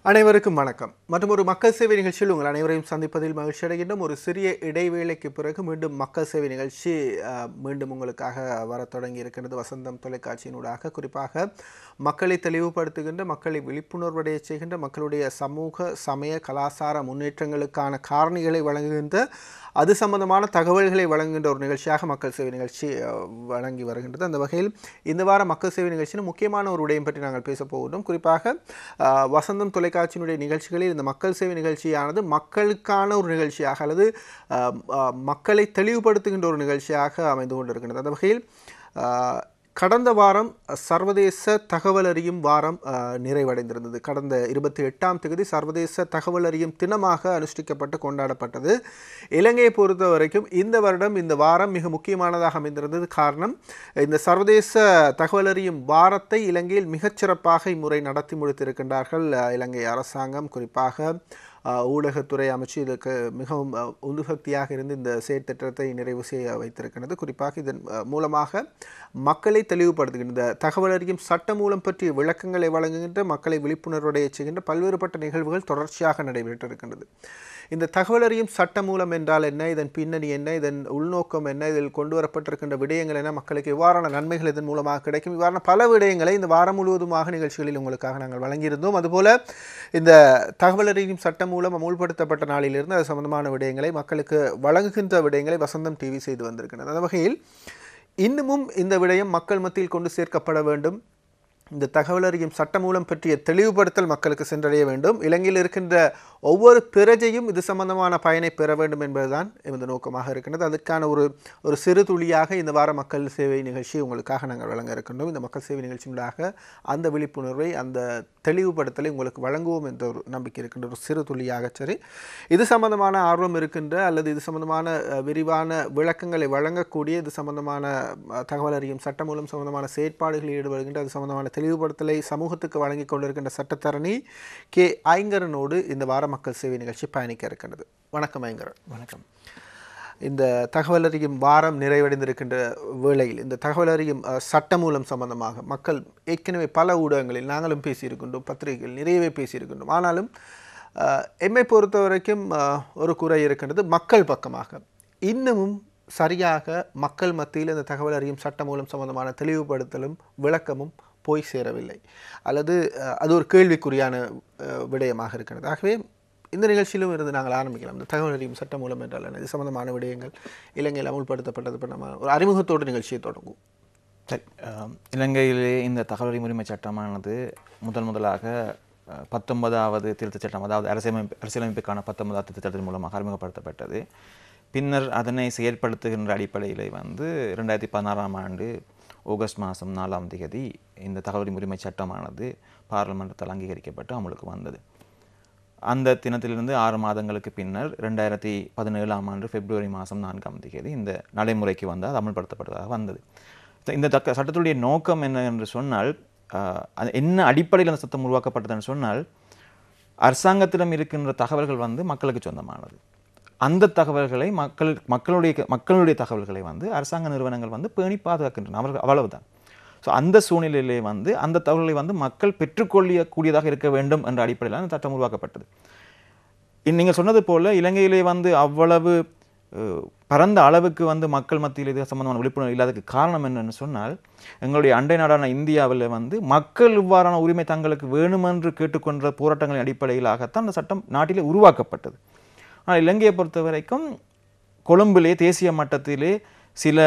அனைவருக்கும் வணக்கம். மற்றும் ஒரு மக்கள் சேவை நிகழ்ச்சியில் உங்கள் அனைவரையும் சந்திப்பதில் மகிழ்ச்சி அடைகின்றோம். ஒரு சிறிய இடைவேளைக்கு பிறகு மீண்டும் மக்கள் சேவை நிகழ்ச்சி மீண்டும் உங்களுக்காக வர தொடங்கி இருக்கிறது. வசந்தம் தொலைக்காட்சியினூடாக குறிப்பாக மக்களை தெளிவுபடுத்துகின்ற, மக்களை விழிப்புணர்வடைய செய்கின்ற, மக்களுடைய சமூக சமய கலாச்சார முன்னேற்றங்களுக்கான காரணிகளை வழங்குகின்ற, அது சம்பந்தமான தகவல்களை வழங்குகின்ற ஒரு நிகழ்ச்சியாக மக்கள் சேவை நிகழ்ச்சி வழங்கி வருகின்றது. அந்த வகையில் இந்த வார மக்கள் சேவை நிகழ்ச்சியில் முக்கியமான ஒரு விடயம் பற்றி நாங்கள் பேச போகின்றோம். குறிப்பாக வசந்தம் தொலைக்காட்சியினுடைய நிகழ்ச்சிகளில் இந்த மக்கள் சேவை நிகழ்ச்சியானது மக்களுக்கான ஒரு நிகழ்ச்சியாக அல்லது மக்களை தெளிவுபடுத்துகின்ற ஒரு நிகழ்ச்சியாக அமைந்து கொண்டிருக்கின்றது. அந்த வகையில் கடந்த வாரம் சர்வதேச தகவல் அறியும் வாரம் நிறைவடைந்திருந்தது. கடந்த 28ஆம் தேதி சர்வதேச தகவல் அறியும் தினமாக அனுஷ்டிக்கப்பட்டு கொண்டாடப்பட்டது. இலங்கையை பொறுத்த வரைக்கும் இந்த வருடம் இந்த வாரம் மிக முக்கியமானதாக அமைந்திருந்தது. காரணம், இந்த சர்வதேச தகவல் அறியும் வாரத்தை இலங்கையில் மிகச்சிறப்பாக இம்முறை நடத்தி முடித்திருக்கின்றார்கள் இலங்கை அரசாங்கம். குறிப்பாக ஊடகத்துறை அமைச்சு இதுக்கு மிகவும் உந்துசக்தியாக இருந்து இந்த செயற்திட்டத்தை நிறைவு செய்ய வைத்திருக்கிறது. குறிப்பாக இதன் மூலமாக மக்களை தெளிவுபடுத்துகின்ற, தகவல் அறியும் சட்டமூலம் பற்றிய விளக்கங்களை வழங்குகின்ற, மக்களை விழிப்புணர்வடைய செய்கின்ற பல்வேறுபட்ட நிகழ்வுகள் தொடர்ச்சியாக நடைபெற்றிருக்கின்றது. இந்த தகவல் அறியும் சட்டமூலம் என்றால் என்ன, இதன் பின்னணி என்ன, இதன் உள்நோக்கம் என்ன, இதில் கொண்டு வரப்பட்டிருக்கின்ற விடயங்கள் என்ன, மக்களுக்கு எவ்வாறான நன்மைகள் இதன் மூலமாக கிடைக்கும், இவ்வாறான பல விடயங்களை இந்த வாரம் முழுவதுமாக நிகழ்ச்சிகளில் உங்களுக்காக நாங்கள் வழங்கியிருந்தோம். அதுபோல இந்த தகவல் அறியும் சட்டம் மூலம் அமுல்படுத்தப்பட்ட நாளிலிருந்து அது சம்பந்தமான விடயங்களை மக்களுக்கு வழங்குகின்ற விடயங்களை வசந்தம் டிவி செய்து வந்திருக்கிறது. அந்த வகையில் இன்னமும் இந்த விடயம் மக்கள் மத்தியில் கொண்டு சேர்க்கப்பட வேண்டும். இந்த தகவல் அறியும் சட்டமூலம் பற்றிய தெளிவுபடுத்தல் மக்களுக்கு சென்றடைய வேண்டும். இலங்கையில் இருக்கின்ற ஒவ்வொரு பிரஜையும் இது சம்பந்தமான பயனை பெற வேண்டும் என்பதுதான் இந்த நோக்கமாக இருக்கின்றது. அதற்கான ஒரு சிறு துளியாக இந்த வார மக்கள் சேவை நிகழ்ச்சி உங்களுக்காக நாங்கள் வழங்க இருக்கின்றோம். இந்த மக்கள் சேவை நிகழ்ச்சிகளாக அந்த விழிப்புணர்வை, அந்த தெளிவுபடுத்தலை உங்களுக்கு வழங்குவோம் என்ற ஒரு நம்பிக்கை இருக்கின்ற ஒரு சிறு துளியாக சரி, இது சம்பந்தமான ஆர்வம் இருக்கின்ற அல்லது இது சம்பந்தமான விரிவான விளக்கங்களை வழங்கக்கூடிய, இது சம்பந்தமான தகவல் அறியும் சட்டமூலம் சம்பந்தமான செயற்பாடுகளில் ஈடுபடுகின்ற, அது சம்பந்தமான தெளிவுபடுத்தலை சமூகத்துக்கு வழங்கி கொண்டிருக்கின்ற சட்டத்தரணி கே ஐங்கரனோடு இந்த வார மக்கள் சேவை நிகழ்ச்சி பயணிக்க இருக்கின்றது. வணக்கம் ஐங்கரன். வணக்கம். இந்த தகவல் அறியும் வாரம் நிறைவடைந்திருக்கின்ற வேளையில் இந்த தகவல் அறியும் சட்டமூலம் சம்பந்தமாக மக்கள் ஏற்கனவே பல ஊடகங்களில் நாங்களும் பேசியிருக்கின்றோம், பத்திரிகைகள் நிறையவே பேசியிருக்கின்றோம். ஆனாலும் எம்மை பொறுத்த வரைக்கும் ஒரு குறை இருக்கின்றது. மக்கள் பக்கமாக இன்னமும் சரியாக மக்கள் மத்தியில் இந்த தகவல் அறியும் சட்டமூலம் சம்பந்தமான தெளிவுபடுத்தலும் விளக்கமும் போய் சேரவில்லை, அல்லது அது ஒரு கேள்விக்குறியான விடயமாக இருக்கிறது. ஆகவே இந்த நிகழ்ச்சியிலும் இருந்து நாங்கள் ஆரம்பிக்கலாம். இந்த தகவல் அறியும் சட்டமூலம் என்றால் என்ன, இது சம்பந்தமான விடயங்கள் இலங்கையில் அமுல்படுத்தப்பட்டது. இப்போ நம்ம ஒரு அறிமுகத்தோடு நிகழ்ச்சியை தொடங்கும். சரி, இலங்கையிலே இந்த தகவல் அறியும் உரிமை சட்டமானது முதலாக 19வது திருத்தச் சட்டம், அதாவது அரசியலமைப்புக்கான 19வது திருத்தச் சட்டத்தின் மூலமாக அறிமுகப்படுத்தப்பட்டது. பின்னர் அதனை செயற்படுத்துகின்ற அடிப்படையில் 2016ஆம் ஆண்டு ஆகஸ்ட் மாதம் 4ஆம் தேதி இந்த தகவல் உரிமை சட்டமானது பார்லிமெண்டத்தால் அங்கீகரிக்கப்பட்டு அமலுக்கு வந்தது. அந்த தினத்திலிருந்து 6 மாதங்களுக்கு பின்னர் 2017ஆம் ஆண்டு பிப்ரவரி மாதம் 4ஆம் தேதி இந்த நடைமுறைக்கு வந்து அது அமல்படுத்தப்பட்டதாக வந்தது. இந்த சட்டத்துடைய நோக்கம் என்ன என்று சொன்னால், என்ன அடிப்படையில் அந்த சட்டம் உருவாக்கப்பட்டதுன்னு சொன்னால், அரசாங்கத்திடம் இருக்கின்ற தகவல்கள் வந்து மக்களுக்கு சொந்தமானது. அந்த தகவல்களை மக்களுடைய தகவல்களை வந்து அரசாங்க நிறுவனங்கள் வந்து பேணி பாதுகாக்கின்றன, அவர்கள் அவ்வளவுதான். ஸோ அந்த சூழ்நிலையிலே வந்து அந்த தகவல்களை வந்து மக்கள் பெற்றுக்கொள்ளக்கூடியதாக இருக்க வேண்டும் என்ற அடிப்படையில் அந்த சட்டம் உருவாக்கப்பட்டது. நீங்கள் சொன்னது போல இலங்கையிலே வந்து அவ்வளவு பரந்த அளவுக்கு வந்து மக்கள் மத்தியில் இது சம்பந்தமான விழிப்புணர்வு இல்லாததுக்கு காரணம் என்னன்னு சொன்னால், எங்களுடைய அண்டை நாடான இந்தியாவில் வந்து மக்கள் இவ்வாறான உரிமை தங்களுக்கு வேணுமென்று கேட்டுக்கொண்ட போராட்டங்களின் அடிப்படையிலாகத்தான் அந்த சட்டம் நாட்டிலே உருவாக்கப்பட்டது. ஆனால் இலங்கையை பொறுத்த வரைக்கும் கொழும்பிலே தேசிய மட்டத்திலே சில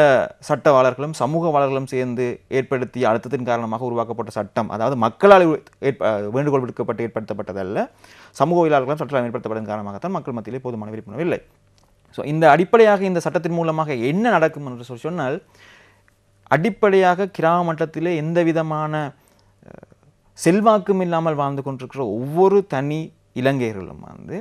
சட்டவாளர்களும் சமூகவாளர்களும் சேர்ந்து ஏற்படுத்திய அழுத்தத்தின் காரணமாக உருவாக்கப்பட்ட சட்டம், அதாவது மக்களால் வேண்டுகோள் விடுக்கப்பட்டு ஏற்படுத்தப்பட்டதல்ல, சமூகவியலாளர்களும் சட்டம் ஏற்படுத்தப்பட்டதன் காரணமாகத்தான் மக்கள் மத்தியிலே போதுமான விழிப்புணர்வு இல்லை. ஸோ இந்த அடிப்படையாக இந்த சட்டத்தின் மூலமாக என்ன நடக்கும் என்று சொன்னால், அடிப்படையாக கிராம மட்டத்திலே எந்த விதமான செல்வாக்கும் இல்லாமல் வாழ்ந்து கொண்டிருக்கிற ஒவ்வொரு தனி இலங்கையர்களும் வந்து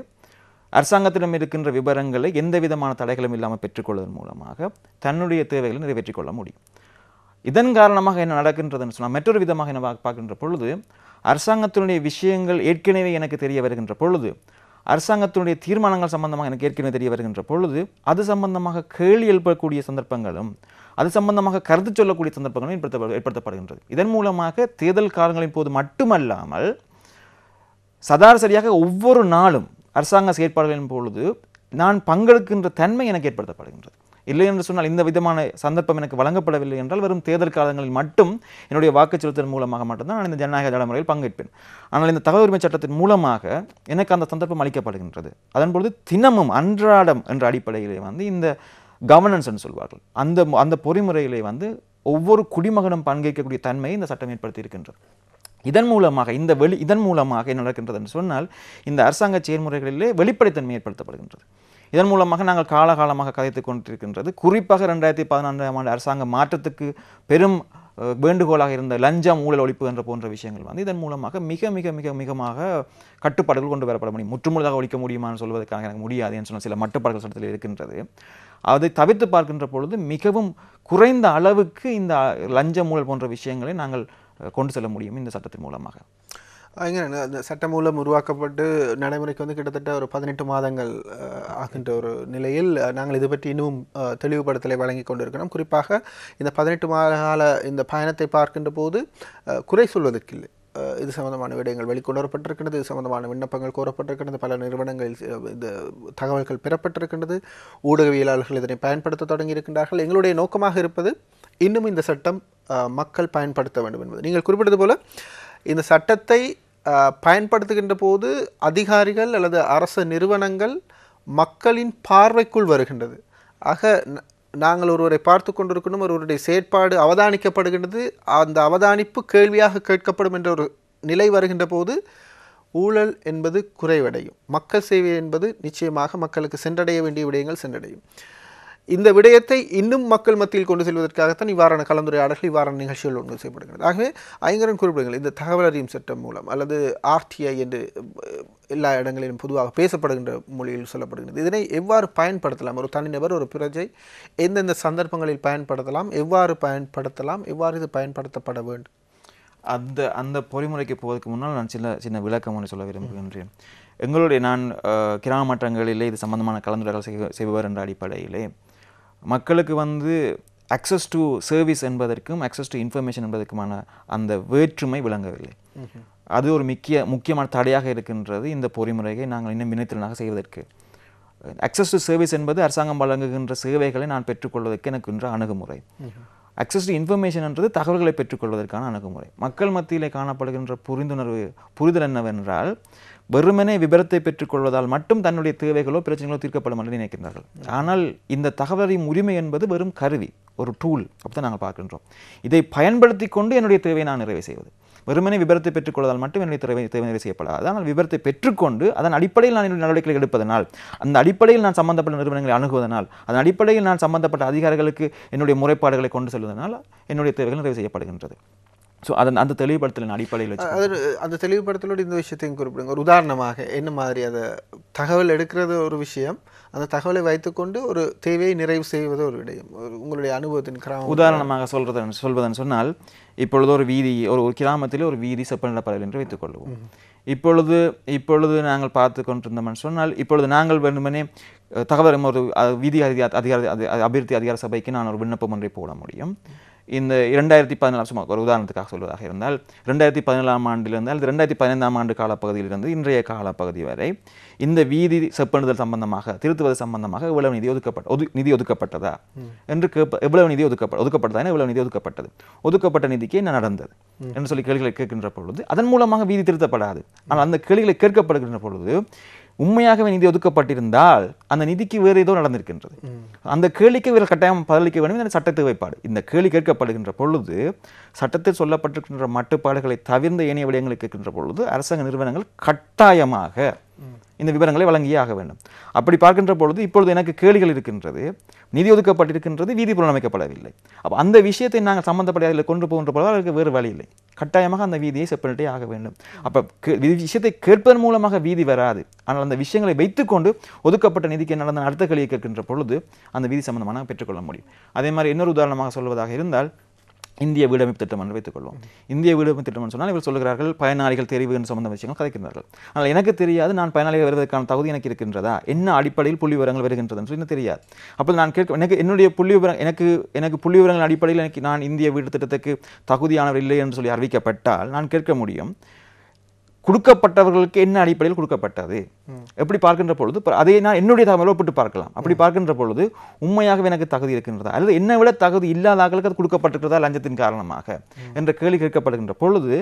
அரசாங்கத்திடம் இருக்கின்ற விவரங்களை எந்த விதமான தடைகளும் இல்லாமல் பெற்றுக்கொள்வதன் மூலமாக தன்னுடைய தேவைகளை நிறைவேற்றிக் கொள்ள முடியும். இதன் காரணமாக என்ன நடக்கின்றதுன்னு சொன்னால், மற்றொரு விதமாக என்ன பார்க்கின்ற பொழுது, அரசாங்கத்தினுடைய விஷயங்கள் ஏற்கனவே எனக்கு தெரிய வருகின்ற பொழுது, அரசாங்கத்தினுடைய தீர்மானங்கள் சம்பந்தமாக எனக்கு ஏற்கனவே தெரிய வருகின்ற பொழுது, அது சம்பந்தமாக கேள்வி எழுப்பக்கூடிய சந்தர்ப்பங்களும் அது சம்பந்தமாக கருத்து சொல்லக்கூடிய சந்தர்ப்பங்களும் ஏற்படுத்தப்படுகின்றது. இதன் மூலமாக தேர்தல் காலங்களின் போது மட்டுமல்லாமல் சராசரியாக ஒவ்வொரு நாளும் அரசாங்க செயற்பாடுகளின் பொழுது நான் பங்கெடுக்கின்ற தன்மை எனக்கு ஏற்படுத்தப்படுகின்றது. இல்லை என்று சொன்னால் இந்த விதமான சந்தர்ப்பம் எனக்கு வழங்கப்படவில்லை என்றால் வரும் தேர்தல் காலங்களில் மட்டும் என்னுடைய வாக்கு செலுத்தல் மூலமாக மட்டும்தான் நான் இந்த ஜனநாயக நடைமுறையில் பங்கேற்பேன். ஆனால் இந்த தகவல் உரிமை சட்டத்தின் மூலமாக எனக்கு அந்த சந்தர்ப்பம் அளிக்கப்படுகின்றது. அதன்பொழுது தினமும் அன்றாடம் என்ற அடிப்படையிலே வந்து இந்த கவர்னன்ஸ் என்று சொல்வார்கள், அந்த பொறிமுறையிலே வந்து ஒவ்வொரு குடிமகனும் பங்கேற்கக்கூடிய தன்மையை இந்த சட்டம் ஏற்படுத்தி இருக்கின்றது. இதன் மூலமாக இதன் மூலமாக என்ன நடக்கின்றது என்று சொன்னால் இந்த அரசாங்க செயல்முறைகளிலே வெளிப்படைத்தன்மை ஏற்படுத்தப்படுகின்றது. இதன் மூலமாக நாங்கள் காலகாலமாக கதைத்துக் கொண்டிருக்கின்றது. குறிப்பாக 2014ஆம் ஆண்டு அரசாங்க மாற்றத்துக்கு பெரும் வேண்டுகோளாக இருந்த லஞ்சம், ஊழல் ஒழிப்பு என்ற போன்ற விஷயங்கள் வந்து இதன் மூலமாக மிக மிக மிக மிகமாக கட்டுப்பாடுகள் கொண்டு வரப்பட முடியும். முற்றுமுழுதாக ஒழிக்க முடியுமான்னு சொல்வதற்காக எனக்கு முடியாது என்று சொன்ன சில மட்டுப்பாடுகள் சட்டத்தில் இருக்கின்றது. அதை தவிர்த்து பார்க்கின்ற பொழுது மிகவும் குறைந்த அளவுக்கு இந்த லஞ்சம், ஊழல் போன்ற விஷயங்களை நாங்கள் கொண்டு செல்ல முடியும் இந்த சட்டத்தின் மூலமாக. அந்த சட்டம் மூலம் உருவாக்கப்பட்டு நடைமுறைக்கு வந்து கிட்டத்தட்ட ஒரு 18 மாதங்கள் ஆகின்ற ஒரு நிலையில் நாங்கள் இது பற்றி இன்னும் தெளிவுபடுத்தலை வழங்கி கொண்டிருக்கிறோம். குறிப்பாக இந்த 18 மாத கால இந்த பயணத்தை பார்க்கின்ற போது குறை சொல்வதற்கு இல்லை. இது சம்பந்தமான விடயங்கள் வெளிக்கொண்டு வரப்பட்டிருக்கிறது, இது சம்பந்தமான விண்ணப்பங்கள் கோரப்பட்டிருக்கிறது, பல நிறுவனங்களில் இந்த தகவல்கள் பெறப்பட்டிருக்கின்றது, ஊடகவியலாளர்கள் இதனை பயன்படுத்த தொடங்கி இருக்கின்றார்கள். எங்களுடைய நோக்கமாக இருப்பது இன்னும் இந்த சட்டம் மக்கள் பயன்படுத்த வேண்டும் என்பது. நீங்கள் குறிப்பிட்டது போல இந்த சட்டத்தை பயன்படுத்துகின்ற போது அதிகாரிகள் அல்லது அரசு நிறுவனங்கள் மக்களின் பார்வைக்குள் வருகின்றது. ஆக நாங்கள் ஒருவரை பார்த்து கொண்டிருக்கணும், ஒருவருடைய செயற்பாடு அவதானிக்கப்படுகின்றது, அந்த அவதானிப்பு கேள்வியாக கேட்கப்படும் என்ற ஒரு நிலை வருகின்ற போது ஊழல் என்பது குறைவடையும். மக்கள் சேவை என்பது நிச்சயமாக மக்களுக்கு சென்றடைய வேண்டிய விடயங்கள் சென்றடையும். இந்த விடயத்தை இன்னும் மக்கள் மத்தியில் கொண்டு செல்வதற்காகத்தான் இவ்வாறான கலந்துரையாடல்கள், இவ்வாறான நிகழ்ச்சிகள் ஒன்று செய்யப்படுகிறது. ஆகவே ஐங்கரன் குறிப்பிடுங்கள், இந்த தகவல் அறியும் சட்டம் மூலம் அல்லது RTI என்று எல்லா இடங்களிலும் பொதுவாக பேசப்படுகின்ற மொழியில் சொல்லப்படுகிறது. இதனை எவ்வாறு பயன்படுத்தலாம்? ஒரு தனிநபர், ஒரு பிரஜை எந்தெந்த சந்தர்ப்பங்களில் பயன்படுத்தலாம், எவ்வாறு பயன்படுத்தலாம், எவ்வாறு இது பயன்படுத்தப்பட வேண்டும்? அந்த பொறிமுறைக்கு போவதற்கு முன்னால் நான் சின்ன விளக்கம் ஒன்று சொல்ல விரும்புகின்றேன். நான் கிராம மட்டங்களிலே இது சம்பந்தமான கலந்துரையாடல் செய்பவர் என்ற அடிப்படையிலே மக்களுக்கு வந்து அக்சஸ் டு சர்வீஸ் என்பதற்கும் அக்சஸ் டு இன்ஃபர்மேஷன் என்பதற்குமான அந்த வேற்றுமை விளங்கவில்லை. அது ஒரு முக்கியமான தடையாக இருக்கின்றது இந்த பொறிமுறையை நாங்கள் இன்னும் வினைத்திறனாக செய்வதற்கு. அக்சஸ் டு சர்வீஸ் என்பது அரசாங்கம் வழங்குகின்ற சேவைகளை நான் பெற்றுக்கொள்வதற்கு எனக்கு என்ற அணுகுமுறை. அக்சஸ் டு இன்ஃபர்மேஷன் என்றது தகவல்களை பெற்றுக்கொள்வதற்கான அணுகுமுறை. மக்கள் மத்தியிலே காணப்படுகின்ற புரிதல் என்னவென்றால் வெறுமனே விபரத்தை பெற்றுக்கொள்வதால் மட்டும் தன்னுடைய தேவைகளோ பிரச்சனைகளோ தீர்க்கப்படும் என்று நினைக்கின்றார்கள். ஆனால் இந்த தகவலின் உரிமை என்பது வெறும் கருவி, ஒரு டூல். அப்படித்தான் நாங்கள் பார்க்கின்றோம். இதை பயன்படுத்தி கொண்டு என்னுடைய தேவையை நான் நிறைவு செய்வது. வெறுமனே விபரத்தை பெற்றுக்கொள்வதால் மட்டும் என்னுடைய தேவை நிறைவு செய்யப்படாது. ஆனால் விபரத்தை பெற்றுக்கொண்டு அதன் அடிப்படையில் நான் என்னுடைய நடவடிக்கைகள் எடுப்பதனால், அந்த அடிப்படையில் நான் சம்பந்தப்பட்ட நிறுவனங்களை அணுகுவதனால், அதன் அடிப்படையில் நான் சம்பந்தப்பட்ட அதிகாரிகளுக்கு என்னுடைய முறைப்பாடுகளை கொண்டு செல்வதனால் என்னுடைய தேவைகள் நிறைவு செய்யப்படுகின்றது. ஸோ அந்த தெளிவுபடுத்தலின் அடிப்படையில் அந்த தெளிவுபடுத்தலோடு இந்த விஷயத்தையும் குறிப்பிடுங்க. ஒரு உதாரணமாக என்ன மாதிரி அதை தகவல் எடுக்கிறது ஒரு விஷயம், அந்த தகவலை வைத்துக்கொண்டு ஒரு தேவையை நிறைவு செய்வது ஒரு விடயம். உங்களுடைய அனுபவத்தின் உதாரணமாக சொல்வதன் சொன்னால், இப்பொழுது ஒரு கிராமத்திலே ஒரு வீதி செப்பனிடப்படவில்லை என்று வைத்துக் கொள்வோம். இப்பொழுது நாங்கள் பார்த்து கொண்டிருந்தோம்னு சொன்னால், இப்பொழுது நாங்கள் வேண்டுமெனே தகவல் ஒரு வீதி அபிவிருத்தி அதிகார சபைக்கு நான் ஒரு விண்ணப்பம் ஒன்றை போட முடியும். இந்த 2014 சும்மா ஒரு உதாரணத்துக்காக சொல்வதாக இருந்தால் 2017ஆம் ஆண்டிலிருந்து அல்லது 2015ஆம் ஆண்டு காலப்பகுதியிலிருந்து இன்றைய காலப்பகுதி வரை இந்த வீதி செப்பனிடுதல் சம்பந்தமாக திருத்துவது சம்பந்தமாக எவ்வளவு நிதி ஒதுக்கப்பட்டதா என்று எவ்வளவு நிதி ஒதுக்கப்பட்டதா எவ்வளவு நிதி ஒதுக்கப்பட்ட நிதிக்கு என்ன நடந்தது என்று சொல்லி கேள்விகளை கேட்கின்ற பொழுது அதன் மூலமாக வீதி திருத்தப்படாது. ஆனால் அந்த கேள்விகளை கேட்கப்படுகின்ற பொழுது உண்மையாகவே நிதி ஒதுக்கப்பட்டிருந்தால் அந்த நிதிக்கு வேறு ஏதோ நடந்திருக்கின்றது. அந்த கேள்விக்கு வேறு கட்டாயம் பதிலளிக்க வேண்டும். இந்த சட்ட தேவைப்பாடு. இந்த கேள்வி கேட்கப்படுகின்ற பொழுது சட்டத்தில் சொல்லப்பட்டிருக்கின்ற மட்டுப்பாடுகளை தவிர்ந்த ஏனைய விடயங்களை கேட்கின்ற பொழுது அரசாங்க நிறுவனங்கள் கட்டாயமாக இந்த விவரங்களை வழங்கியே ஆக வேண்டும். அப்படி பார்க்கின்ற பொழுது இப்பொழுது எனக்கு கேள்விகள் இருக்கின்றது, நிதி ஒதுக்கப்பட்டிருக்கின்றது, வீதி புனரமைக்கப்படவில்லை. அப்போ அந்த விஷயத்தை நாங்கள் சம்பந்தப்பட்ட அதில் கொண்டு போகின்ற பொழுது அதற்கு வேறு வழி இல்லை. கட்டாயமாக அந்த வீதியை செப்பனிட்டே ஆக வேண்டும். அப்போ விஷயத்தை கேட்பதன் மூலமாக வீதி வராது. ஆனால் அந்த விஷயங்களை வைத்துக்கொண்டு ஒதுக்கப்பட்ட நிதிக்கு என்ன நடந்த அடுத்த கேள்வியை கேட்கின்ற பொழுது அந்த வீதி சம்பந்தமான பெற்றுக்கொள்ள முடியும். அதே மாதிரி இன்னொரு உதாரணமாக சொல்வதாக இருந்தால் இந்திய வீடமைப்பு திட்டம் என்று வைத்துக்கொள்வோம். இந்திய வீடமைப்பு திட்டம் என்று சொன்னால் இவர் சொல்கிறார்கள் பயனாளிகள் தெரிவு என்று சம்பந்த விஷயங்கள் கதைக்கின்றார்கள். ஆனால் எனக்கு தெரியாது நான் பயனாளிகள் வருவதற்கான தகுதி எனக்கு இருக்கின்றதா, என்ன அடிப்படையில் புள்ளி விவரங்கள் வருகின்றது என்று எனக்கு தெரியாது. அப்போ நான் என்னுடைய புள்ளி விவரம் எனக்கு புள்ளி விவரங்கள் அடிப்படையில் நான் இந்திய வீடு திட்டத்துக்கு தகுதியானவர் இல்லை என்று சொல்லி அறிவிக்கப்பட்டால் நான் கேட்க முடியும், கொடுக்கப்பட்டவர்களுக்கு என்ன அடிப்படையில் கொடுக்கப்பட்டது எப்படி பார்க்கின்ற பொழுது அதை நான் என்னுடைய தகவலை ஒப்பிட்டு பார்க்கலாம். அப்படி பார்க்கின்ற பொழுது உண்மையாகவே எனக்கு தகுதி இருக்கின்றதா அல்லது என்னை விட தகுதி இல்லாதவர்களுக்கு அது கொடுக்கப்பட்டிருக்கிறதா லஞ்சத்தின் காரணமாக என்ற கேள்வி கேட்கப்படுகின்ற பொழுது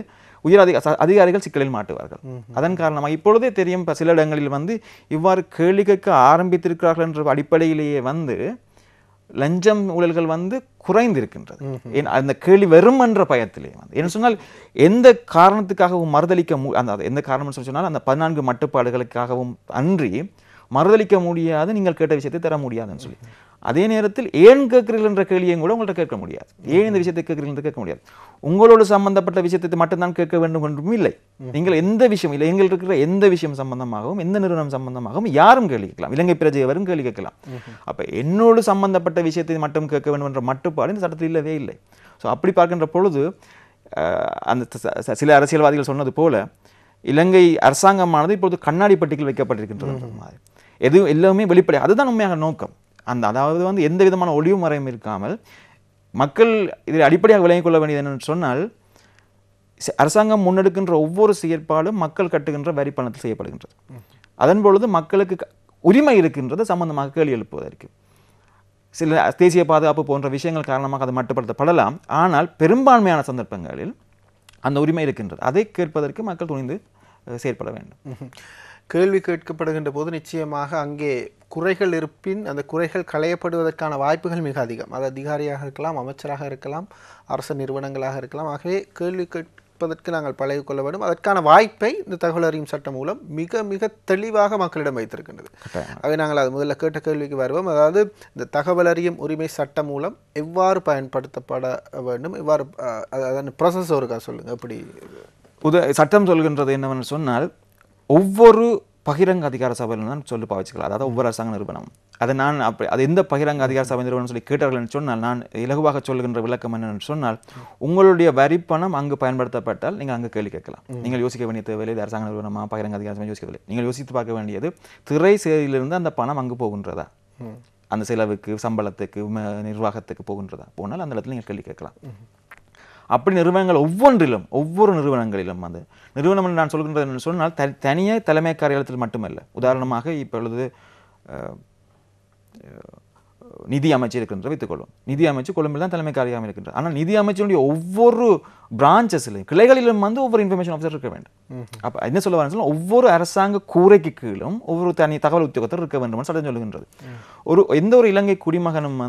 உயர் அதிகாரிகள் சிக்கலில் மாட்டுவார்கள். அதன் காரணமாக இப்பொழுதே தெரியும் சில இடங்களில் இவ்வாறு கேள்வி கேட்க ஆரம்பித்திருக்கிறார்கள் என்ற அடிப்படையிலேயே லஞ்சம் ஊழல்கள் குறைந்திருக்கின்றது. அந்த கேள்வி வெறும் என்ற பயத்திலே என்ன சொன்னால் எந்த காரணத்துக்காகவும் மறுதளிக்க எந்த காரணம் சொன்னால் அந்த 14 மட்டுப்பாடுகளுக்காகவும் அன்றி மறுதளிக்க முடியாது, நீங்கள் கேட்ட விஷயத்தை தர முடியாதுன்னு சொல்லி. அதே நேரத்தில் ஏன் கேட்கிறீர்கள் என்ற கேள்வியையும் கூட உங்கள்கிட்ட கேட்க முடியாது. ஏன் இந்த விஷயத்தை கேட்கிறீர்கள் என்று கேட்க முடியாது. உங்களோடு சம்பந்தப்பட்ட விஷயத்தை மட்டும்தான் கேட்க வேண்டும் என்றும் இல்லை. நீங்கள் எந்த விஷயம் இல்லை, எங்கள் இருக்கிற எந்த விஷயம் சம்பந்தமாகவும் எந்த நிறுவனம் சம்பந்தமாகவும் யாரும் கேள்வி கேட்கலாம். இலங்கை பிரஜையவரும் கேள்வி கேட்கலாம். அப்போ என்னோடு சம்பந்தப்பட்ட விஷயத்தை மட்டும் கேட்க வேண்டும் என்ற மட்டுப்பாடு இந்த சட்டத்தில் இல்லவே இல்லை. ஸோ அப்படி பார்க்கின்ற பொழுது அந்த சில அரசியல்வாதிகள் சொன்னது போல இலங்கை அரசாங்கமானது இப்பொழுது கண்ணாடி பெட்டிகள் வைக்கப்பட்டிருக்கின்றது மாதிரி எதுவும் எல்லாமே வெளிப்படை. அதுதான் உண்மையாக நோக்கம். அதாவது எந்த விதமான ஒளிவு மறையும் இருக்காமல் மக்கள் இதில் அடிப்படையாக விளங்கிக் கொள்ள வேண்டியது என்னென்னு சொன்னால் அரசாங்கம் முன்னெடுக்கின்ற ஒவ்வொரு செயற்பாடும் மக்கள் கட்டுகின்ற வரி பணத்தில் செய்யப்படுகின்றது. அதன் பொழுது மக்களுக்கு உரிமை இருக்கின்றது சம்பந்தமாக கேள்வி எழுப்புவதற்கு. சில தேசிய பாதுகாப்பு போன்ற விஷயங்கள் காரணமாக அது மட்டுப்படுத்தப்படலாம். ஆனால் பெரும்பான்மையான சந்தர்ப்பங்களில் அந்த உரிமை இருக்கின்றது. அதை கேட்பதற்கு மக்கள் துணிந்து செயற்பட வேண்டும். கேள்வி கேட்கப்படுகின்ற போது நிச்சயமாக அங்கே குறைகள் இருப்பின் அந்த குறைகள் களையப்படுவதற்கான வாய்ப்புகள் மிக அதிகம். அது அதிகாரியாக இருக்கலாம், அமைச்சராக இருக்கலாம், அரசு நிறுவனங்களாக இருக்கலாம். ஆகவே கேள்வி கேட்பதற்கு நாங்கள் பழகிக்கொள்ள வேண்டும். அதற்கான வாய்ப்பை இந்த தகவல் அறியும் சட்டம் மூலம் மிக மிக தெளிவாக மக்களிடம் வைத்திருக்கின்றது. ஆகவே நாங்கள் அது முதல்ல கேட்ட கேள்விக்கு வருவோம். அதாவது இந்த தகவல் அறியும் உரிமை சட்டம் மூலம் எவ்வாறு பயன்படுத்தப்பட வேண்டும், எவ்வாறு அதன் ப்ராசஸ் ஒருக்கா சொல்லுங்கள். எப்படி சட்டம் சொல்கின்றது என்னவென்று சொன்னால் ஒவ்வொரு பகிரங்க அதிகார சபையிலும் தான் சொல்லி பாவிச்சுக்கலாம். அதாவது ஒவ்வொரு அரசாங்க நிறுவனம் அதை நான் அது எந்த பகிரங்க அதிகார சபை நிறுவனம் சொல்லி கேட்டார்கள் என்று சொன்னால் நான் இலகுவாக சொல்கின்ற விளக்கம் என்னென்னு சொன்னால் உங்களுடைய வரிப்பணம் அங்கு பயன்படுத்தப்பட்டால் நீங்கள் அங்கு கேள்வி கேட்கலாம். நீங்கள் யோசிக்க வேண்டிய தேவையில்லை இது அரசாங்க நிறுவனமா பகிரங்க அதிகார சபை யோசிக்கவில்லை. நீங்கள் யோசித்து பார்க்க வேண்டியது திரை சேரிலிருந்து அந்த பணம் அங்கு போகின்றதா, அந்த செலவுக்கு சம்பளத்துக்கு நிர்வாகத்துக்கு போகின்றதா, போனால் அந்த இடத்துல நீங்கள் கேள்வி கேட்கலாம். அப்படி நிறுவனங்கள் ஒவ்வொரு நிறுவனங்களிலும் அந்த நிறுவனம் என்று நான் சொல்கின்றது என்று சொன்னால் தனியாக தலைமை காரியாலயத்தில் மட்டுமல்ல. உதாரணமாக இப்பொழுது நிதி அமைச்சு இருக்கின்ற வைத்துக்கொள்வோம். நிதி அமைச்சு கொழும்பில் தான் தலைமை காரியாலயம் இருக்கின்றது. ஆனால் நிதி அமைச்சினுடைய ஒவ்வொரு பிரான்ச்சஸ்லையும் கிளைகளிலும் ஒவ்வொரு இன்ஃபர்மேஷன் ஆஃபீஸர் இருக்க வேண்டும். அப்போ என்ன சொல்ல வரேன்னு சொன்னால் ஒவ்வொரு அரசாங்க கூரைக்கு கீழும் ஒவ்வொரு தனி தகவல் உத்தியோகத்தர் இருக்க வேண்டும் சட்டம் சொல்லுகின்றது. எந்த ஒரு இலங்கை குடிமகனும்